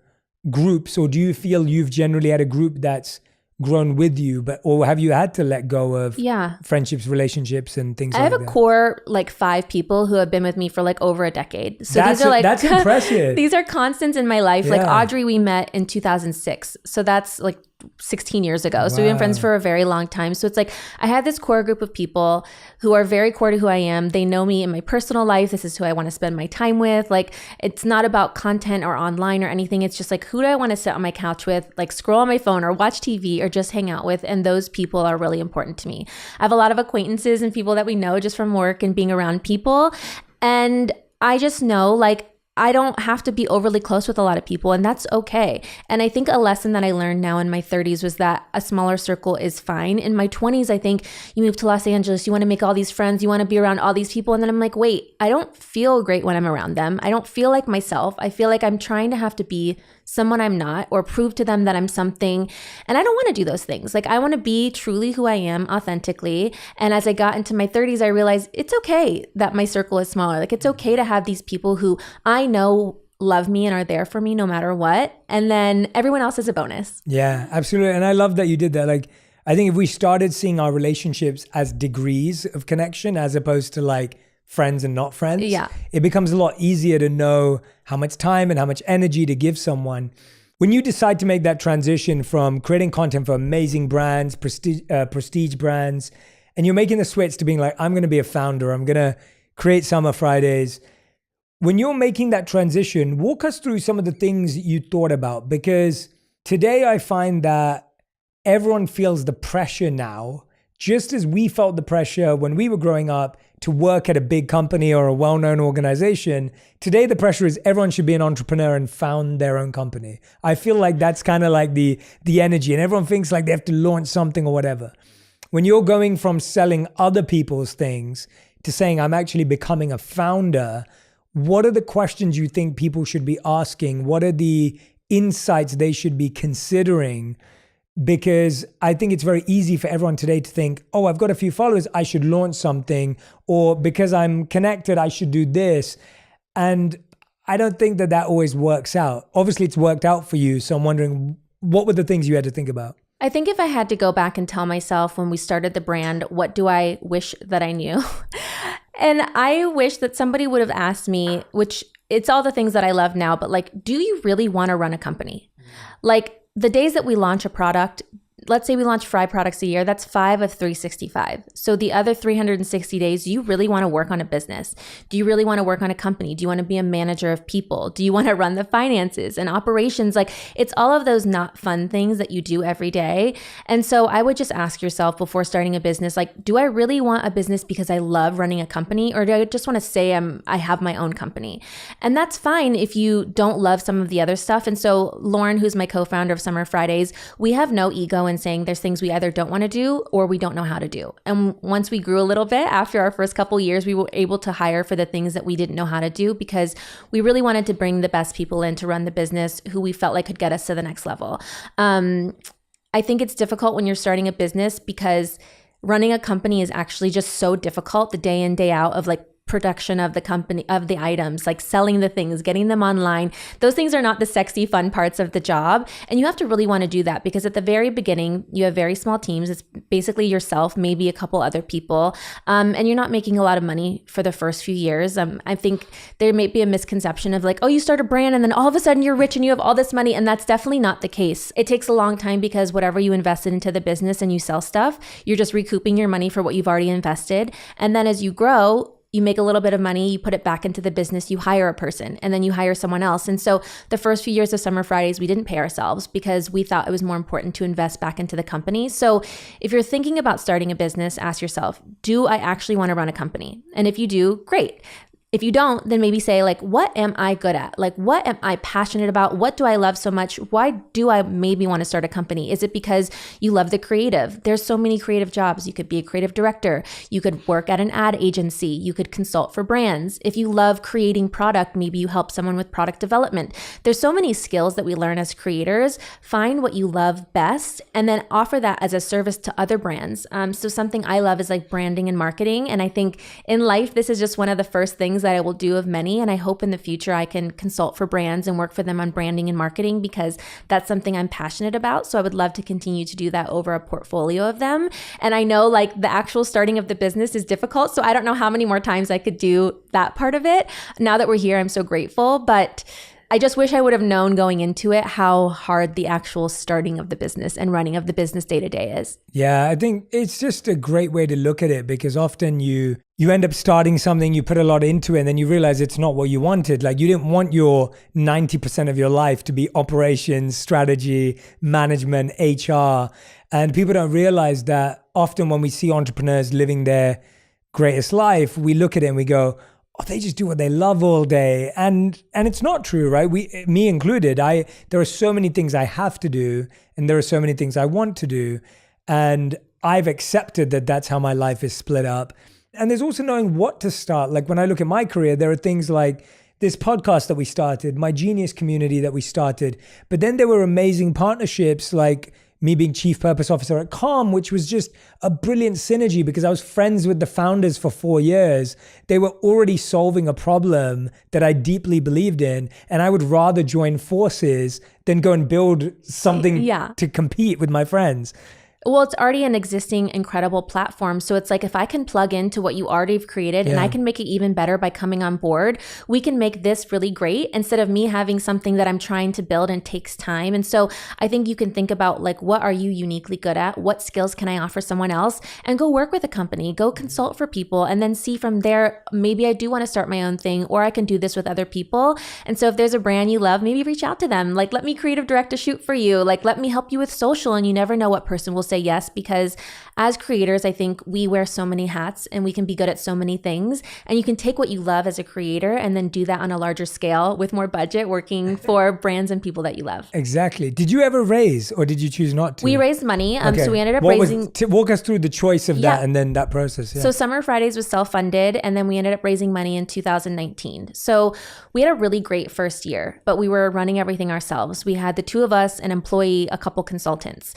groups, or do you feel you've generally had a group that's grown with you, or have you had to let go of friendships, relationships, and things like that? I have a core like 5 people who have been with me for like over a decade. So that's impressive. These are constants in my life. Yeah. Like Audrey, we met in 2006. So that's like 16 years ago. So we've been friends for a very long time. So it's like, I have this core group of people who are very core to who I am. They know me in my personal life. This is who I want to spend my time with. Like, it's not about content or online or anything. It's just like, who do I want to sit on my couch with, like scroll on my phone or watch TV or just hang out with? And those people are really important to me. I have a lot of acquaintances and people that we know just from work and being around people. And I just know, like, I don't have to be overly close with a lot of people, and that's okay. And I think a lesson that I learned now in my 30s was that a smaller circle is fine. In my 20s, I think you move to Los Angeles, you want to make all these friends, you want to be around all these people. And then I'm like, wait, I don't feel great when I'm around them. I don't feel like myself. I feel like I'm trying to have to be someone I'm not, or prove to them that I'm something. And I don't want to do those things. Like, I want to be truly who I am authentically. And as I got into my 30s, I realized it's okay that my circle is smaller. Like, it's okay to have these people who I know love me and are there for me no matter what. And then everyone else is a bonus. Yeah, absolutely. And I love that you did that. Like, I think if we started seeing our relationships as degrees of connection as opposed to like friends and not friends. Yeah. It becomes a lot easier to know how much time and how much energy to give someone. When you decide to make that transition from creating content for amazing brands, prestige brands, and you're making the switch to being like, I'm going to be a founder, I'm going to create Summer Fridays. When you're making that transition, walk us through some of the things you thought about, because today I find that everyone feels the pressure now, just as we felt the pressure when we were growing up to work at a big company or a well-known organization. Today, the pressure is everyone should be an entrepreneur and found their own company. I feel like that's kind of like the energy, and everyone thinks like they have to launch something or whatever. When you're going from selling other people's things to saying, I'm actually becoming a founder, what are the questions you think people should be asking? What are the insights they should be considering? Because I think it's very easy for everyone today to think, oh, I've got a few followers, I should launch something, or because I'm connected, I should do this. And I don't think that always works out. Obviously, it's worked out for you. So I'm wondering, what were the things you had to think about? I think if I had to go back and tell myself when we started the brand, what do I wish that I knew? And I wish that somebody would have asked me, which it's all the things that I love now, but like, do you really want to run a company? Like, the days that we launch a product, let's say we launch 5 products a year, that's 5 of 365. So the other 360 days, do you really want to work on a business? Do you really want to work on a company? Do you want to be a manager of people? Do you want to run the finances and operations? Like, it's all of those not fun things that you do every day. And so I would just ask yourself before starting a business, like, do I really want a business because I love running a company? Or do I just want to say I have my own company? And that's fine if you don't love some of the other stuff. And so Lauren, who's my co-founder of Summer Fridays, we have no ego and saying there's things we either don't want to do or we don't know how to do. And once we grew a little bit after our first couple years, we were able to hire for the things that we didn't know how to do, because we really wanted to bring the best people in to run the business who we felt like could get us to the next level. I think it's difficult when you're starting a business because running a company is actually just so difficult, the day in, day out of like production of the company, of the items, like selling the things, getting them online. Those things are not the sexy, fun parts of the job. And you have to really want to do that, because at the very beginning, you have very small teams. It's basically yourself, maybe a couple other people. And you're not making a lot of money for the first few years. I think there may be a misconception of like, oh, you start a brand and then all of a sudden you're rich and you have all this money. And that's definitely not the case. It takes a long time, because whatever you invested into the business and you sell stuff, you're just recouping your money for what you've already invested. And then as you grow, you make a little bit of money, you put it back into the business, you hire a person, and then you hire someone else. And so the first few years of Summer Fridays, we didn't pay ourselves because we thought it was more important to invest back into the company. So if you're thinking about starting a business, ask yourself, do I actually want to run a company? And if you do, great. If you don't, then maybe say like, what am I good at? Like, what am I passionate about? What do I love so much? Why do I maybe want to start a company? Is it because you love the creative? There's so many creative jobs. You could be a creative director. You could work at an ad agency. You could consult for brands. If you love creating product, maybe you help someone with product development. There's so many skills that we learn as creators. Find what you love best and then offer that as a service to other brands. So something I love is like branding and marketing. And I think in life, this is just one of the first things that I will do of many. And I hope in the future I can consult for brands and work for them on branding and marketing, because that's something I'm passionate about. So I would love to continue to do that over a portfolio of them. And I know like the actual starting of the business is difficult. So I don't know how many more times I could do that part of it. Now that we're here, I'm so grateful. But I just wish I would have known going into it how hard the actual starting of the business and running of the business day to day is. Yeah, I think it's just a great way to look at it, because often you end up starting something, you put a lot into it, and then you realize it's not what you wanted. Like, you didn't want your 90% of your life to be operations, strategy, management, HR. And people don't realize that often when we see entrepreneurs living their greatest life, we look at it and we go, oh, they just do what they love all day. And it's not true, right? Me included. There are so many things I have to do, and there are so many things I want to do. And I've accepted that that's how my life is split up. And there's also knowing what to start. Like when I look at my career, there are things like this podcast that we started, my Genius community that we started. But then there were amazing partnerships like me being chief purpose officer at Calm, which was just a brilliant synergy because I was friends with the founders for 4 years. They were already solving a problem that I deeply believed in. And I would rather join forces than go and build something to compete with my friends. Well, it's already an existing incredible platform. So it's like if I can plug into what you already have created and I can make it even better by coming on board, we can make this really great instead of me having something that I'm trying to build and takes time. And so I think you can think about like, what are you uniquely good at? What skills can I offer someone else? And go work with a company, go consult for people, and then see from there, maybe I do want to start my own thing, or I can do this with other people. And so if there's a brand you love, maybe reach out to them. Like, let me creative direct a shoot for you. Like, let me help you with social. And you never know what person will say yes, because as creators, I think we wear so many hats and we can be good at so many things. And you can take what you love as a creator and then do that on a larger scale with more budget, working for brands and people that you love. Exactly. Did you ever raise, or did you choose not to? We raised money. Okay. So we ended up raising. Walk us through the choice of that and then that process. Yeah. So Summer Fridays was self-funded, and then we ended up raising money in 2019. So we had a really great first year, but we were running everything ourselves. We had the two of us, an employee, a couple consultants.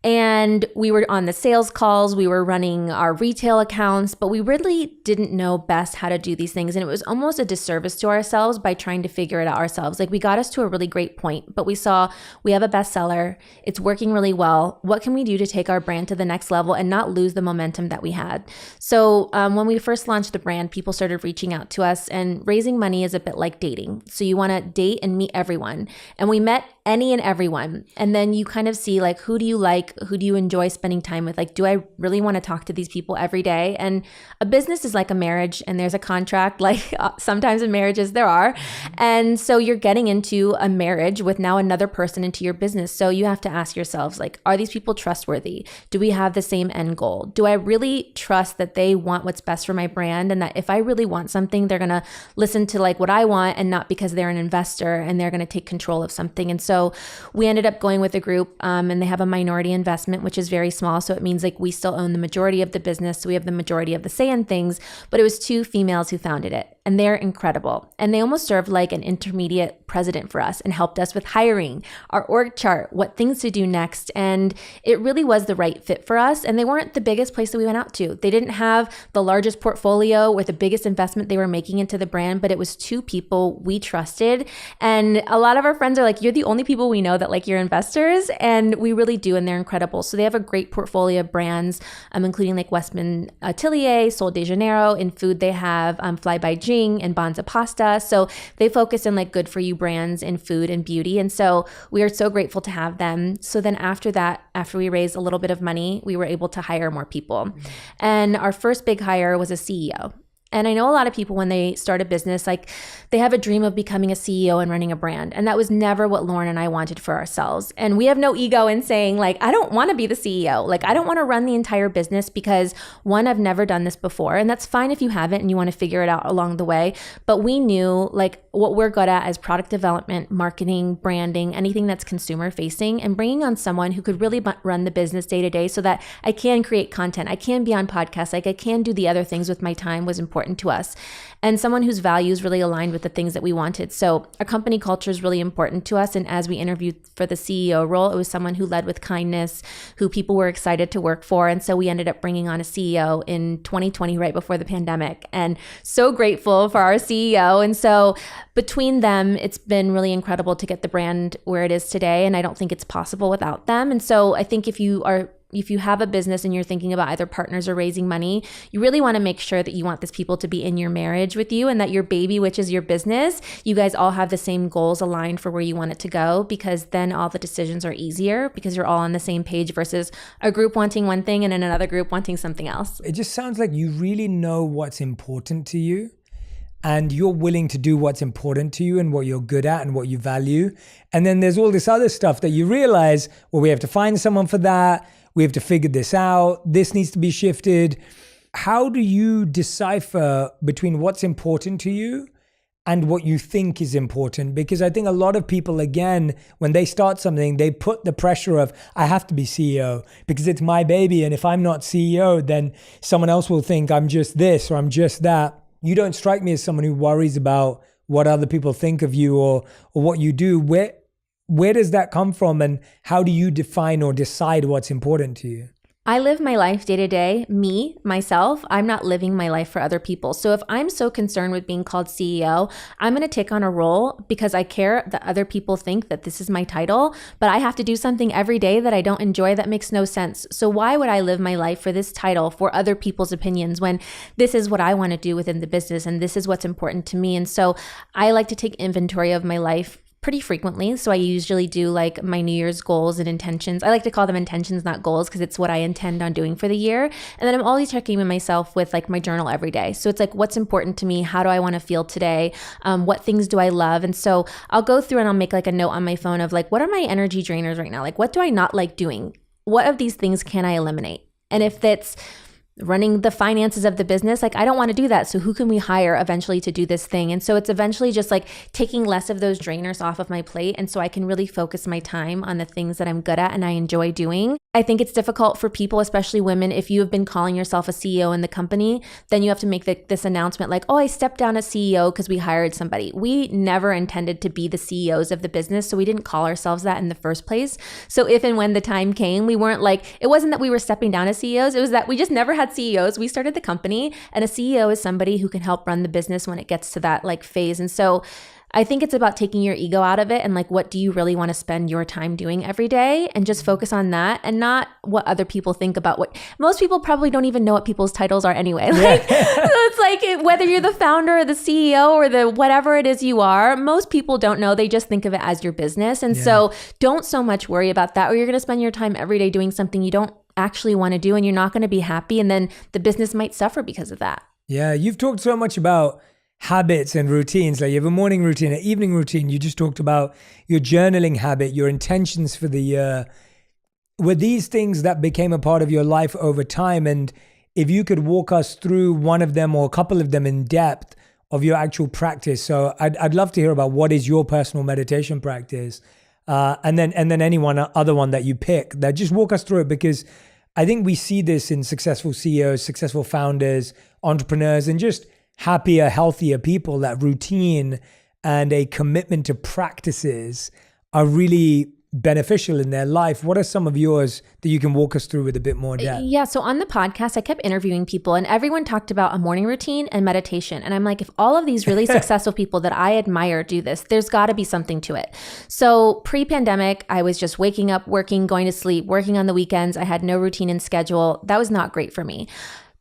And we were on the sales calls, we were running our retail accounts, but we really didn't know best how to do these things. And it was almost a disservice to ourselves by trying to figure it out ourselves. Like, we got us to a really great point, but we saw we have a bestseller, it's working really well. What can we do to take our brand to the next level and not lose the momentum that we had? So when we first launched the brand, people started reaching out to us, and raising money is a bit like dating. So you want to date and meet everyone. And we met any and everyone. And then you kind of see like, who do you like? Who do you enjoy spending time with? Like, do I really want to talk to these people every day? And a business is like a marriage, and there's a contract, like sometimes in marriages there are. And so you're getting into a marriage with now another person into your business. So you have to ask yourselves, like, are these people trustworthy? Do we have the same end goal? Do I really trust that they want what's best for my brand? And that if I really want something, they're going to listen to like what I want, and not because they're an investor and they're going to take control of something. And so we ended up going with a group, and they have a minority investment, which is very small. So it means like we still own the majority of the business. So we have the majority of the say in things, but it was two females who founded it, and they're incredible. And they almost served like an intermediate president for us and helped us with hiring, our org chart, what things to do next. And it really was the right fit for us. And they weren't the biggest place that we went out to. They didn't have the largest portfolio or the biggest investment they were making into the brand, but it was two people we trusted. And a lot of our friends are like, you're the only people we know that like you're investors. And we really do. And they're incredible. So they have a great portfolio of brands, including like Westman Atelier, Sol de Janeiro. In food, they have Fly by Jing and Banza Pasta. So they focus on like good for you brands in food and beauty. And so we are so grateful to have them. So then after that, after we raised a little bit of money, we were able to hire more people. And our first big hire was a CEO. And I know a lot of people, when they start a business, like they have a dream of becoming a CEO and running a brand. And that was never what Lauren and I wanted for ourselves. And we have no ego in saying like, I don't want to be the CEO. Like, I don't want to run the entire business because one, I've never done this before. And that's fine if you haven't and you want to figure it out along the way. But we knew like what we're good at is product development, marketing, branding, anything that's consumer facing, and bringing on someone who could really run the business day to day so that I can create content. I can be on podcasts. Like I can do the other things with my time was important to us, and someone whose values really aligned with the things that we wanted. So our company culture is really important to us. And as we interviewed for the CEO role, it was someone who led with kindness, who people were excited to work for. And so we ended up bringing on a CEO in 2020, right before the pandemic, and so grateful for our CEO. And so between them, it's been really incredible to get the brand where it is today. And I don't think it's possible without them. And so I think if you have a business and you're thinking about either partners or raising money, you really want to make sure that you want these people to be in your marriage with you, and that your baby, which is your business, you guys all have the same goals aligned for where you want it to go, because then all the decisions are easier because you're all on the same page versus a group wanting one thing and then another group wanting something else. It just sounds like you really know what's important to you, and you're willing to do what's important to you and what you're good at and what you value. And then there's all this other stuff that you realize, well, we have to find someone for that. We have to figure this out. This needs to be shifted. How do you decipher between what's important to you and what you think is important? Because I think a lot of people, again, when they start something, they put the pressure of, I have to be CEO because it's my baby. And if I'm not CEO, then someone else will think I'm just this or I'm just that. You don't strike me as someone who worries about what other people think of you or what you do. Where does that come from, and how do you define or decide what's important to you? I live my life day to day, me, myself. I'm not living my life for other people. So if I'm so concerned with being called CEO, I'm going to take on a role because I care that other people think that this is my title, but I have to do something every day that I don't enjoy. That makes no sense. So why would I live my life for this title, for other people's opinions, when this is what I want to do within the business and this is what's important to me? And so I like to take inventory of my life pretty frequently. So I usually do like my New Year's goals and intentions. I like to call them intentions, not goals, because it's what I intend on doing for the year. And then I'm always checking with myself with like my journal every day. So it's like, what's important to me? How do I want to feel today? What things do I love? And so I'll go through and I'll make like a note on my phone of like, what are my energy drainers right now? Like, what do I not like doing? What of these things can I eliminate? And if that's running the finances of the business, like I don't want to do that. So who can we hire eventually to do this thing? And so it's eventually just like taking less of those drainers off of my plate. And so I can really focus my time on the things that I'm good at and I enjoy doing. I think it's difficult for people, especially women. If you have been calling yourself a CEO in the company, then you have to make this announcement like, oh, I stepped down as CEO because we hired somebody. We never intended to be the CEOs of the business. So we didn't call ourselves that in the first place. So if and when the time came, we weren't like, it wasn't that we were stepping down as CEOs. It was that we just never had CEOs. We started the company, and a CEO is somebody who can help run the business when it gets to that like phase. And so I think it's about taking your ego out of it and like, what do you really want to spend your time doing every day, and just focus on that and not what other people think about what most people probably don't even know what people's titles are anyway. Like, so it's like whether you're the founder or the CEO or the whatever it is you are, most people don't know. They just think of it as your business. And so don't so much worry about that, or you're going to spend your time every day doing something you don't actually want to do, and you're not going to be happy. And then the business might suffer because of that. Yeah. You've talked so much about habits and routines. Like you have a morning routine, an evening routine. You just talked about your journaling habit, your intentions for the year. Were these things that became a part of your life over time? And if you could walk us through one of them or a couple of them in depth of your actual practice. So I'd love to hear about what is your personal meditation practice. And then any other one that you pick, that just walk us through it, because I think we see this in successful CEOs, successful founders, entrepreneurs, and just happier, healthier people, that routine and a commitment to practices are really beneficial in their life. What are some of yours that you can walk us through with a bit more depth? Yeah. So on the podcast, I kept interviewing people and everyone talked about a morning routine and meditation. And I'm like, if all of these really successful people that I admire do this, there's got to be something to it. So pre-pandemic, I was just waking up, working, going to sleep, working on the weekends. I had no routine and schedule. That was not great for me.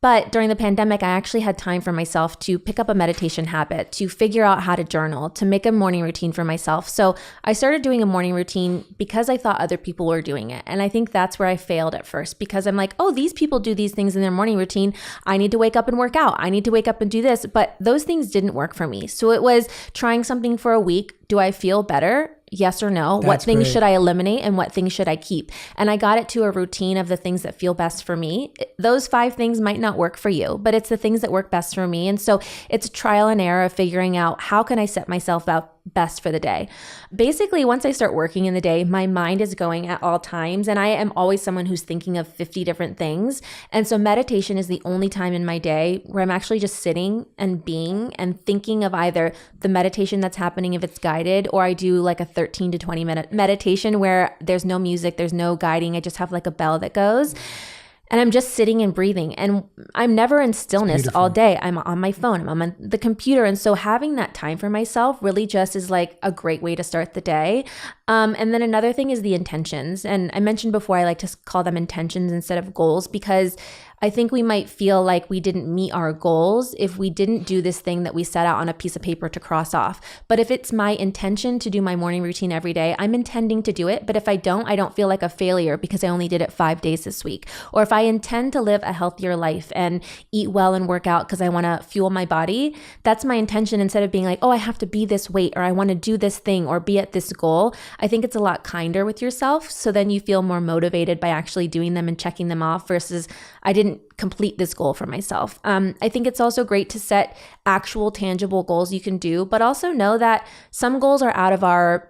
But during the pandemic, I actually had time for myself to pick up a meditation habit, to figure out how to journal, to make a morning routine for myself. So I started doing a morning routine because I thought other people were doing it. And I think that's where I failed at first, because I'm like, oh, these people do these things in their morning routine. I need to wake up and work out. I need to wake up and do this. But those things didn't work for me. So it was trying something for a week. Do I feel better? Yes or no? What things should I eliminate and what things should I keep? And I got it to a routine of the things that feel best for me. Those 5 things might not work for you, but it's the things that work best for me. And so it's trial and error of figuring out, how can I set myself up best for the day? Basically, once I start working in the day, my mind is going at all times, and I am always someone who's thinking of 50 different things. And so meditation is the only time in my day where I'm actually just sitting and being and thinking of either the meditation that's happening if it's guided, or I do like a 13 to 20 minute meditation where there's no music, there's no guiding. I just have like a bell that goes. And I'm just sitting and breathing, and I'm never in stillness all day. I'm on my phone, I'm on the computer. And so having that time for myself really just is like a great way to start the day. And then another thing is the intentions. And I mentioned before, I like to call them intentions instead of goals, because I think we might feel like we didn't meet our goals if we didn't do this thing that we set out on a piece of paper to cross off. But if it's my intention to do my morning routine every day, I'm intending to do it. But if I don't feel like a failure because I only did it 5 days this week. Or if I intend to live a healthier life and eat well and work out because I want to fuel my body, that's my intention, instead of being like, oh, I have to be this weight, or I want to do this thing, or be at this goal. I think it's a lot kinder with yourself. So then you feel more motivated by actually doing them and checking them off, versus I didn't complete this goal for myself. I think it's also great to set actual tangible goals you can do, but also know that some goals are out of our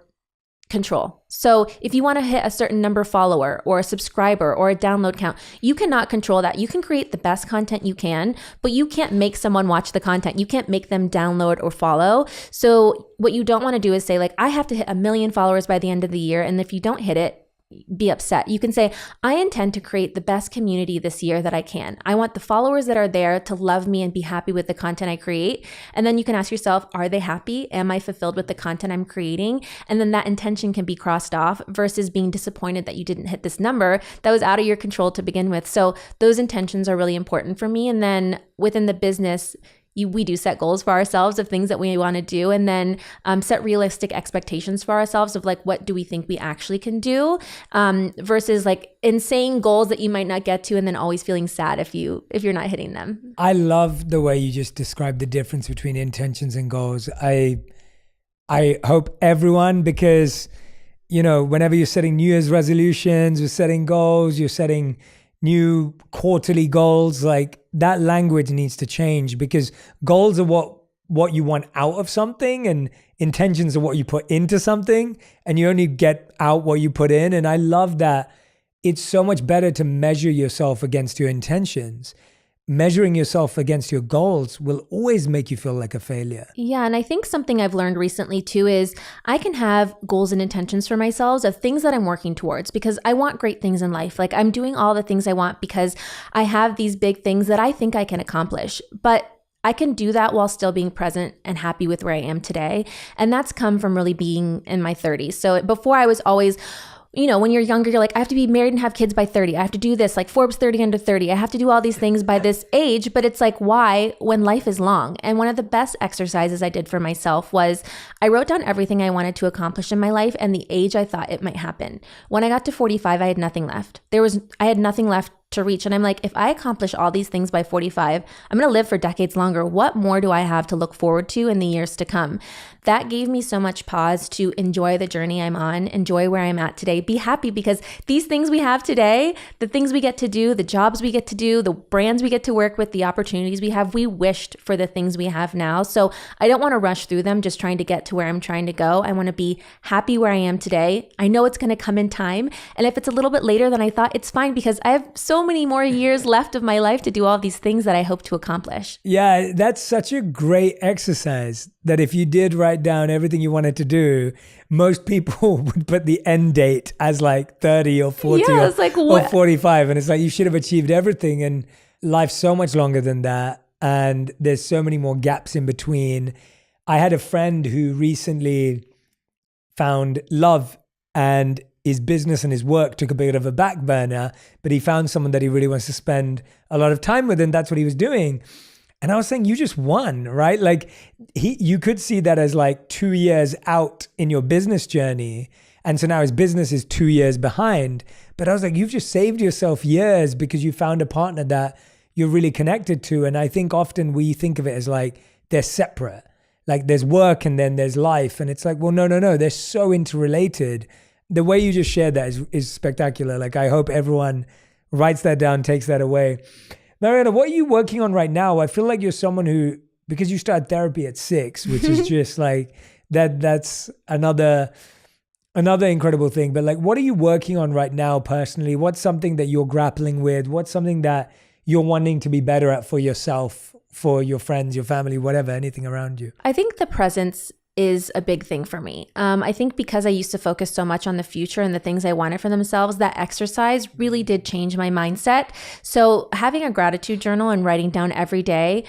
control. So if you want to hit a certain number follower or a subscriber or a download count, you cannot control that. You can create the best content you can, but you can't make someone watch the content. You can't make them download or follow. So what you don't want to do is say like, I have to hit 1 million followers by the end of the year. And if you don't hit it, be upset. You can say, I intend to create the best community this year that I can. I want the followers that are there to love me and be happy with the content I create. And then you can ask yourself, are they happy? Am I fulfilled with the content I'm creating? And then that intention can be crossed off versus being disappointed that you didn't hit this number that was out of your control to begin with. So those intentions are really important for me. And then within the business, we do set goals for ourselves of things that we want to do, and then set realistic expectations for ourselves of like, what do we think we actually can do, versus like insane goals that you might not get to and then always feeling sad if you're not hitting them. I love the way you just described the difference between intentions and goals. I hope everyone, because whenever you're setting New Year's resolutions, you're setting goals, you're setting new quarterly goals, like that language needs to change, because goals are what you want out of something and intentions are what you put into something, and you only get out what you put in. And I love that it's so much better to measure yourself against your intentions. Measuring yourself against your goals will always make you feel like a failure. Yeah. And I think something I've learned recently too is I can have goals and intentions for myself of things that I'm working towards, because I want great things in life. Like I'm doing all the things I want because I have these big things that I think I can accomplish. But I can do that while still being present and happy with where I am today. And that's come from really being in my 30s. So before I was always, when you're younger, you're like, I have to be married and have kids by 30. I have to do this, like Forbes 30 under 30. I have to do all these things by this age. But it's like, why when life is long? And one of the best exercises I did for myself was I wrote down everything I wanted to accomplish in my life and the age I thought it might happen. When I got to 45, I had nothing left. I had nothing left to reach. And I'm like, if I accomplish all these things by 45, I'm going to live for decades longer. What more do I have to look forward to in the years to come? That gave me so much pause to enjoy the journey I'm on, enjoy where I'm at today, be happy, because these things we have today, the things we get to do, the jobs we get to do, the brands we get to work with, the opportunities we have, we wished for the things we have now. So I don't want to rush through them just trying to get to where I'm trying to go. I want to be happy where I am today. I know it's going to come in time. And if it's a little bit later than I thought, it's fine, because I have so many more years left of my life to do all these things that I hope to accomplish. Yeah, that's such a great exercise that if you did write down everything you wanted to do, most people would put the end date as like 30 or 40 or 45. And it's like, you should have achieved everything. And life's so much longer than that. And there's so many more gaps in between. I had a friend who recently found love, and his business and his work took a bit of a back burner, but he found someone that he really wants to spend a lot of time with, and that's what he was doing. And I was saying, you just won, right? Like you could see that as like 2 years out in your business journey. And so now his business is 2 years behind. But I was like, you've just saved yourself years because you found a partner that you're really connected to. And I think often we think of it as like they're separate. Like there's work and then there's life. And it's like, well, no. They're so interrelated. The way you just shared that is spectacular. Like I hope everyone writes that down, takes that away. Marianna, what are you working on right now? I feel like you're someone who, because you started therapy at 6, which is just like, that's another incredible thing. But like, what are you working on right now personally? What's something that you're grappling with? What's something that you're wanting to be better at for yourself, for your friends, your family, whatever, anything around you? I think the presence is a big thing for me. I think because I used to focus so much on the future and the things I wanted for themselves, that exercise really did change my mindset. So having a gratitude journal and writing down every day,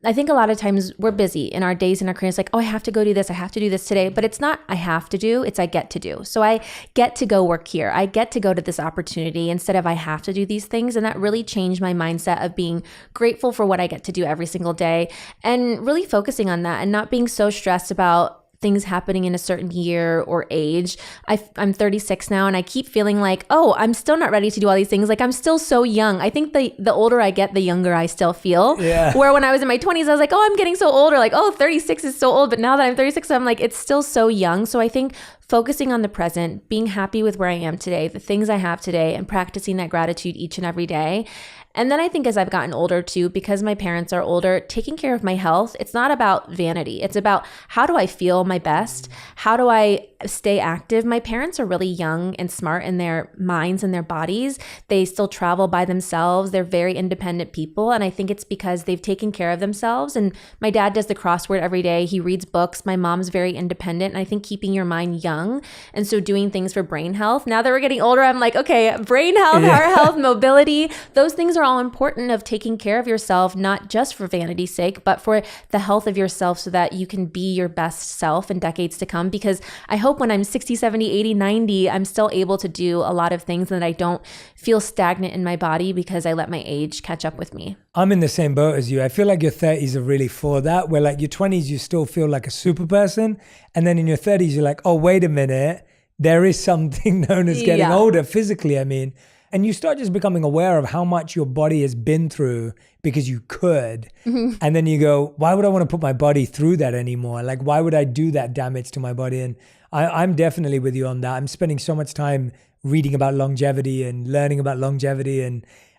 I think a lot of times we're busy in our days and our careers, like, oh, I have to go do this. I have to do this today. But it's not I have to do, it's I get to do. So I get to go work here. I get to go to this opportunity instead of I have to do these things. And that really changed my mindset of being grateful for what I get to do every single day and really focusing on that and not being so stressed about things happening in a certain year or age. I'm 36 now, and I keep feeling like, oh, I'm still not ready to do all these things. Like I'm still so young. I think the older I get, the younger I still feel. Yeah. Where when I was in my 20s, I was like, oh, I'm getting so old, or like, oh, 36 is so old. But now that I'm 36, I'm like, it's still so young. So I think focusing on the present, being happy with where I am today, the things I have today, and practicing that gratitude each and every day. And then I think as I've gotten older too, because my parents are older, taking care of my health, it's not about vanity. It's about how do I feel my best? How do I stay active. My parents are really young and smart in their minds and their bodies. They still travel by themselves. They're very independent people. And I think it's because they've taken care of themselves. And my dad does the crossword every day. He reads books. My mom's very independent. And I think keeping your mind young, and so doing things for brain health. Now that we're getting older, I'm like, okay, brain health, heart health, mobility, those things are all important of taking care of yourself, not just for vanity's sake, but for the health of yourself so that you can be your best self in decades to come. Because I hope when I'm 60, 70, 80, 90, I'm still able to do a lot of things and that I don't feel stagnant in my body because I let my age catch up with me. I'm in the same boat as you. I feel like your 30s are really for that, where like your 20s, you still feel like a super person. And then in your 30s, you're like, oh, wait a minute. There is something known as getting older physically, I mean. And you start just becoming aware of how much your body has been through because you could. Mm-hmm. And then you go, why would I want to put my body through that anymore? Like, why would I do that damage to my body? And I'm definitely with you on that. I'm spending so much time reading about longevity and learning about longevity.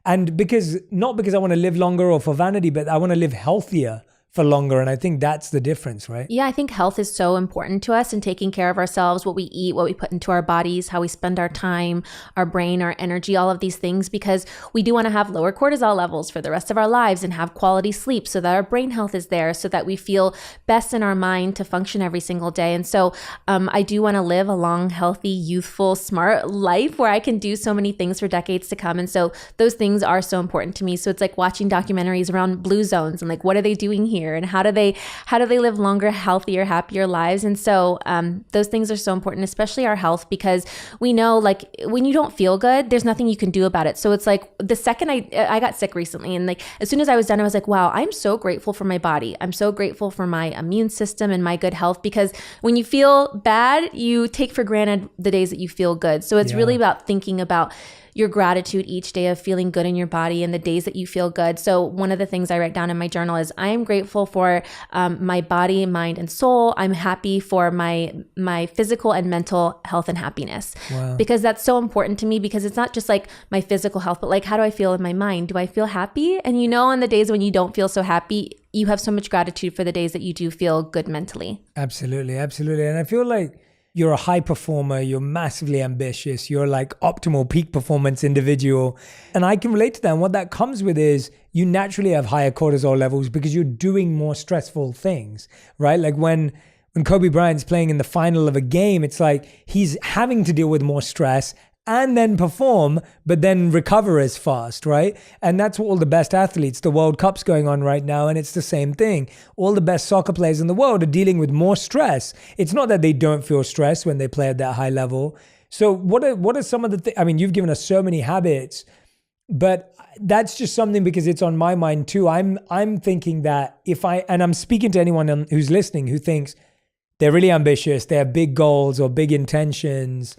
And because, not because I want to live longer or for vanity, but I want to live healthier for longer. And I think that's the difference, right? Yeah, I think health is so important to us and taking care of ourselves, what we eat, what we put into our bodies, how we spend our time, our brain, our energy, all of these things, because we do want to have lower cortisol levels for the rest of our lives and have quality sleep so that our brain health is there, so that we feel best in our mind to function every single day. And so I do want to live a long, healthy, youthful, smart life where I can do so many things for decades to come. And so those things are so important to me. So it's like watching documentaries around blue zones and like, what are they doing here? And how do they live longer, healthier, happier lives? And so those things are so important, especially our health, because we know like when you don't feel good, there's nothing you can do about it. So it's like the second I got sick recently, and like as soon as I was done, I was like, wow, I'm so grateful for my body. I'm so grateful for my immune system and my good health, because when you feel bad, you take for granted the days that you feel good. So it's really about thinking about your gratitude each day of feeling good in your body and the days that you feel good. So one of the things I write down in my journal is I am grateful for my body, mind, and soul. I'm happy for my physical and mental health and happiness. Wow. Because that's so important to me, because it's not just like my physical health, but like, how do I feel in my mind? Do I feel happy? And you know, on the days when you don't feel so happy, you have so much gratitude for the days that you do feel good mentally. Absolutely, absolutely. And I feel like you're a high performer, you're massively ambitious, you're like optimal peak performance individual. And I can relate to that. And what that comes with is you naturally have higher cortisol levels because you're doing more stressful things, right? Like when Kobe Bryant's playing in the final of a game, it's like he's having to deal with more stress and then perform, but then recover as fast, right? And that's what all the best athletes, the World Cup's going on right now, and it's the same thing. All the best soccer players in the world are dealing with more stress. It's not that they don't feel stress when they play at that high level. So what are some of the things? I mean, you've given us so many habits, but that's just something because it's on my mind too. I'm thinking that and I'm speaking to anyone who's listening who thinks they're really ambitious, they have big goals or big intentions,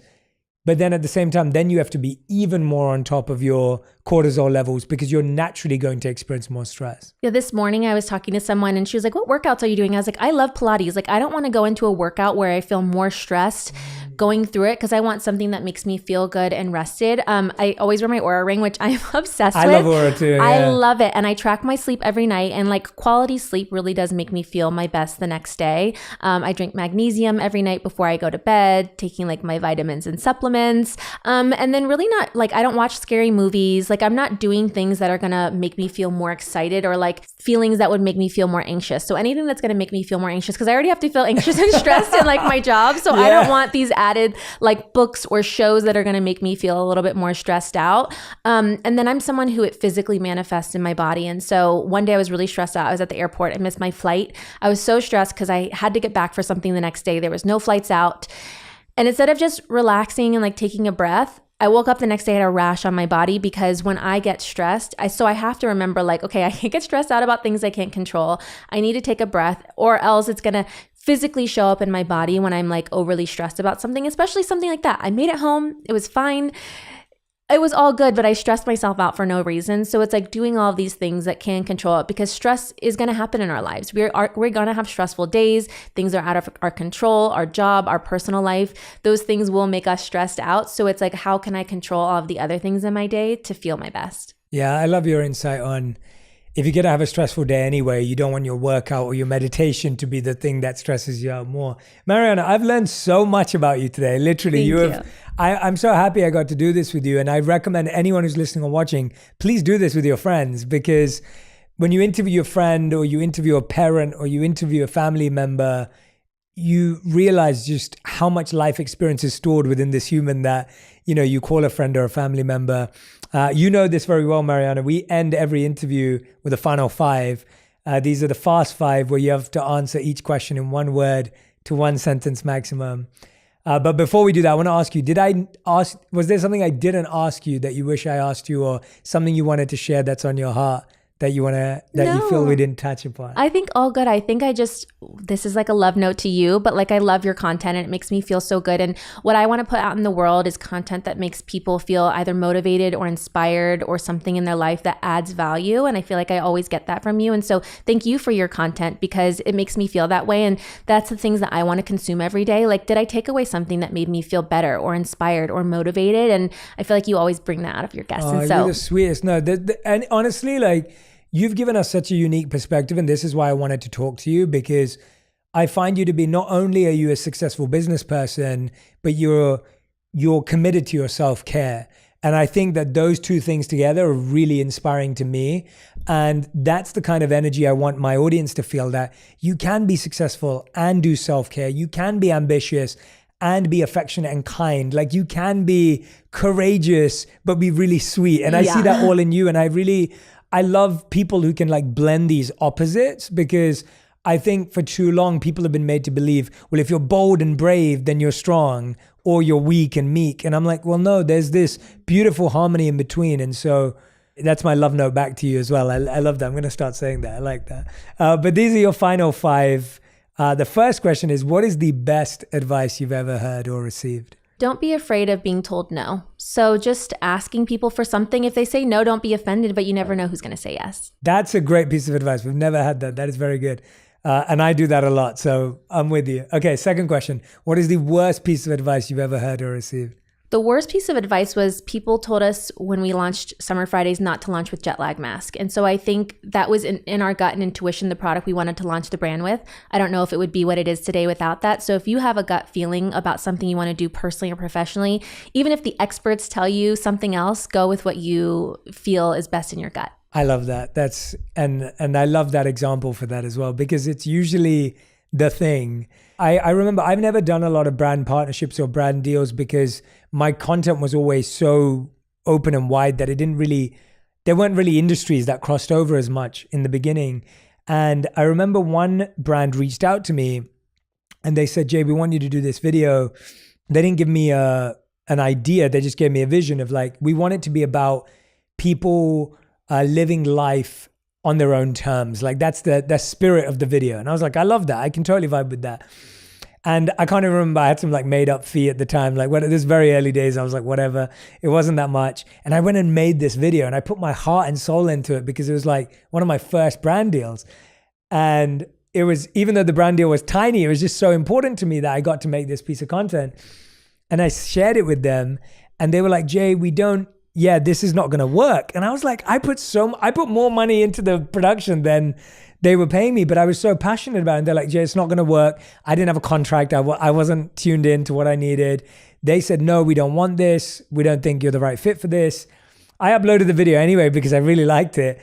but then at the same time, then you have to be even more on top of your cortisol levels because you're naturally going to experience more stress. Yeah, this morning I was talking to someone and she was like, what workouts are you doing? I was like, I love Pilates. Like, I don't want to go into a workout where I feel more stressed going through it because I want something that makes me feel good and rested. I always wear my Aura ring, which I'm obsessed with. I love Aura too. Yeah. I love it. And I track my sleep every night, and like quality sleep really does make me feel my best the next day. I drink magnesium every night before I go to bed, taking like my vitamins and supplements. And then really not like, I don't watch scary movies. Like I'm not doing things that are going to make me feel more excited or like feelings that would make me feel more anxious. So anything that's going to make me feel more anxious, because I already have to feel anxious and stressed in like my job. So I don't want these added like books or shows that are going to make me feel a little bit more stressed out. And then I'm someone who it physically manifests in my body. And so one day I was really stressed out. I was at the airport. I missed my flight. I was so stressed because I had to get back for something the next day. There was no flights out. And instead of just relaxing and like taking a breath, I woke up the next day, I had a rash on my body because when I get stressed, I have to remember like, okay, I can't get stressed out about things I can't control. I need to take a breath, or else it's going to physically show up in my body when I'm like overly stressed about something, especially something like that. I made it home. It was fine. It was all good, but I stressed myself out for no reason. So it's like doing all of these things that can control it, because stress is going to happen in our lives. We're going to have stressful days. Things are out of our control, our job, our personal life. Those things will make us stressed out. So it's like, how can I control all of the other things in my day to feel my best? Yeah, I love your insight on if you're going to have a stressful day anyway, you don't want your workout or your meditation to be the thing that stresses you out more. Marianna, I've learned so much about you today. Literally, I'm so happy I got to do this with you. And I recommend anyone who's listening or watching, please do this with your friends, because when you interview a friend or you interview a parent or you interview a family member, you realize just how much life experience is stored within this human that, you call a friend or a family member. You know this very well, Marianna. We end every interview with a final 5. These are the fast 5 where you have to answer each question in 1 word to 1 sentence maximum. But before we do that, I want to ask you, was there something I didn't ask you that you wish I asked you, or something you wanted to share that's on your heart that you feel we didn't touch upon? I think all good. I think this is like a love note to you, but like I love your content and it makes me feel so good. And what I want to put out in the world is content that makes people feel either motivated or inspired or something in their life that adds value. And I feel like I always get that from you. And so thank you for your content, because it makes me feel that way. And that's the things that I want to consume every day. Like, did I take away something that made me feel better or inspired or motivated? And I feel like you always bring that out of your guests. Oh, and so you're the sweetest. No, and honestly, like, you've given us such a unique perspective, and this is why I wanted to talk to you, because I find you to be, not only are you a successful business person, but you're committed to your self-care. And I think that those 2 things together are really inspiring to me. And that's the kind of energy I want my audience to feel, that you can be successful and do self-care. You can be ambitious and be affectionate and kind. Like, you can be courageous, but be really sweet. And I see that all in you. And I love people who can like blend these opposites, because I think for too long people have been made to believe, well, if you're bold and brave, then you're strong, or you're weak and meek. And I'm like, well, no, there's this beautiful harmony in between. And so that's my love note back to you as well. I love that. I'm going to start saying that. I like that. But these are your final 5. The first question is, what is the best advice you've ever heard or received? Don't be afraid of being told no. So just asking people for something. If they say no, don't be offended, but you never know who's going to say yes. That's a great piece of advice. We've never had that. That is very good. And I do that a lot. So I'm with you. Okay, second question. What is the worst piece of advice you've ever heard or received? The worst piece of advice was people told us when we launched Summer Fridays not to launch with jet lag mask. And so I think that was in our gut and intuition, the product we wanted to launch the brand with. I don't know if it would be what it is today without that. So if you have a gut feeling about something you want to do personally or professionally, even if the experts tell you something else, go with what you feel is best in your gut. I love that. And I love that example for that as well, because it's usually the thing. I remember I've never done a lot of brand partnerships or brand deals because my content was always so open and wide that there weren't really industries that crossed over as much in the beginning. And I remember one brand reached out to me and they said, Jay, we want you to do this video. They didn't give me an idea. They just gave me a vision of like, we want it to be about people living life on their own terms. Like that's the spirit of the video. And I was like, I love that. I can totally vibe with that. And I can't even remember, I had some like made up fee at the time. Like when this very early days, I was like, whatever, it wasn't that much. And I went and made this video and I put my heart and soul into it because it was like one of my first brand deals. And it was, even though the brand deal was tiny, it was just so important to me that I got to make this piece of content. And I shared it with them and they were like, Jay, this is not going to work. And I was like, I put more money into the production than they were paying me, but I was so passionate about it. And they're like, Jay, it's not going to work. I didn't have a contract. I wasn't tuned in to what I needed. They said, no, we don't want this. We don't think you're the right fit for this. I uploaded the video anyway because I really liked it.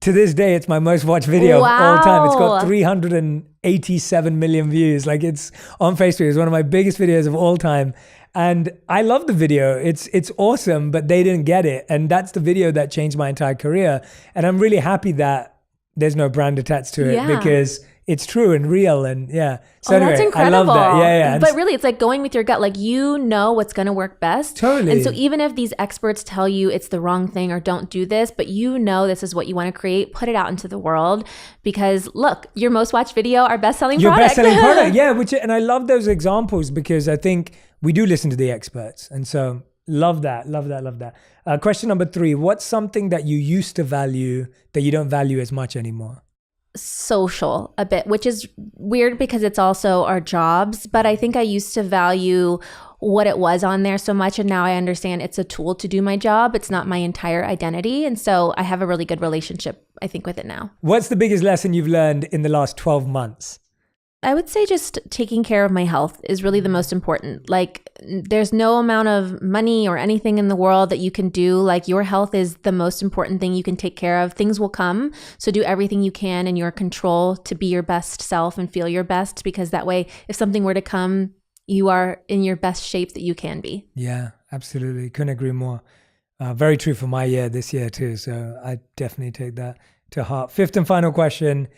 To this day, it's my most watched video of all time. It's got 387 million views. Like it's on Facebook. It's one of my biggest videos of all time. And I love the video. It's awesome, but they didn't get it. And that's the video that changed my entire career. And I'm really happy that there's no brand attached to it because it's true and real. And so anyway, that's incredible. I love that. But really, it's like going with your gut. Like, you know what's going to work best. Totally. And so even if these experts tell you it's the wrong thing or don't do this, but you know this is what you want to create, put it out into the world. Because look, your most watched video, our best-selling product. Your best-selling product, yeah. And I love those examples because I think we do listen to the experts. And so love that. Question number 3, what's something that you used to value that you don't value as much anymore? Social a bit, which is weird because it's also our jobs. But I think I used to value what it was on there so much. And now I understand it's a tool to do my job. It's not my entire identity. And so I have a really good relationship, I think, with it now. What's the biggest lesson you've learned in the last 12 months? I would say just taking care of my health is really the most important. Like, there's no amount of money or anything in the world that you can do. Like, your health is the most important thing you can take care of. Things will come. So do everything you can in your control to be your best self and feel your best, because that way, if something were to come, you are in your best shape that you can be. Yeah, absolutely. Couldn't agree more. Very true for my year this year too. So I definitely take that to heart. Fifth and final question.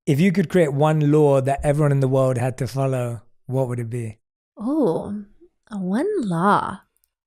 If you could create one law that everyone in the world had to follow, what would it be? Oh, one law.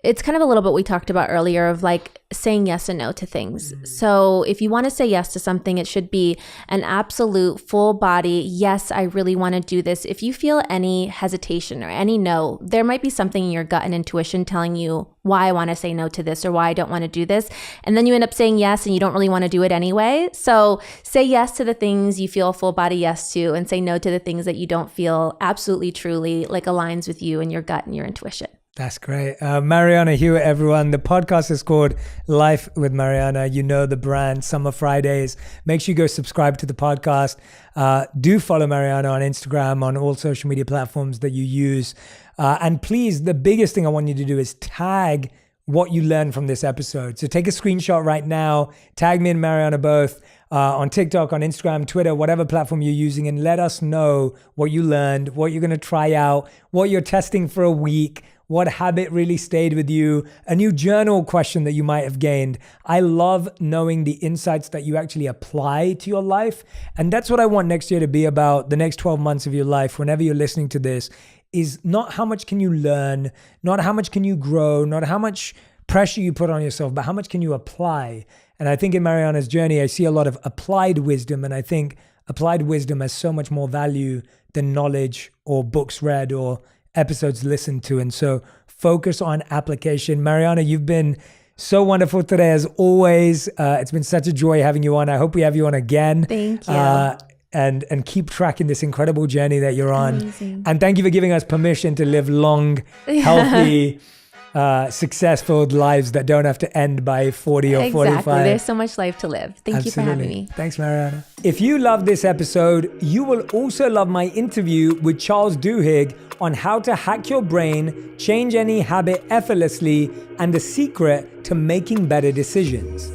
It's kind of a little bit we talked about earlier of like saying yes and no to things. So if you want to say yes to something, it should be an absolute full body, yes, I really want to do this. If you feel any hesitation or any no, there might be something in your gut and intuition telling you why I want to say no to this or why I don't want to do this. And then you end up saying yes and you don't really want to do it anyway. So say yes to the things you feel full body yes to, and say no to the things that you don't feel absolutely truly like aligns with you and your gut and your intuition. That's great. Marianna Hewitt, everyone. The podcast is called Life with Marianna. You know the brand, Summer Fridays. Make sure you go subscribe to the podcast. Do follow Marianna on Instagram, on all social media platforms that you use. And please, the biggest thing I want you to do is tag what you learned from this episode. So take a screenshot right now, tag me and Marianna both on TikTok, on Instagram, Twitter, whatever platform you're using, and let us know what you learned, what you're going to try out, what you're testing for a week, what habit really stayed with you, a new journal question that you might have gained. I love knowing the insights that you actually apply to your life. And that's what I want next year to be about, the next 12 months of your life, whenever you're listening to this, is not how much can you learn, not how much can you grow, not how much pressure you put on yourself, but how much can you apply. And I think in Marianna's journey, I see a lot of applied wisdom. And I think applied wisdom has so much more value than knowledge or books read or episodes listened to. And so focus on application. Marianna, you've been so wonderful today as always. It's been such a joy having you on. I hope we have you on again. Thank you. And keep tracking this incredible journey that you're on. Amazing. And thank you for giving us permission to live long, healthy, successful lives that don't have to end by 40 or 45. Exactly. There's so much life to live. Thank you for having me. Thanks, Marianna. If you love this episode, you will also love my interview with Charles Duhigg on how to hack your brain, change any habit effortlessly, and the secret to making better decisions.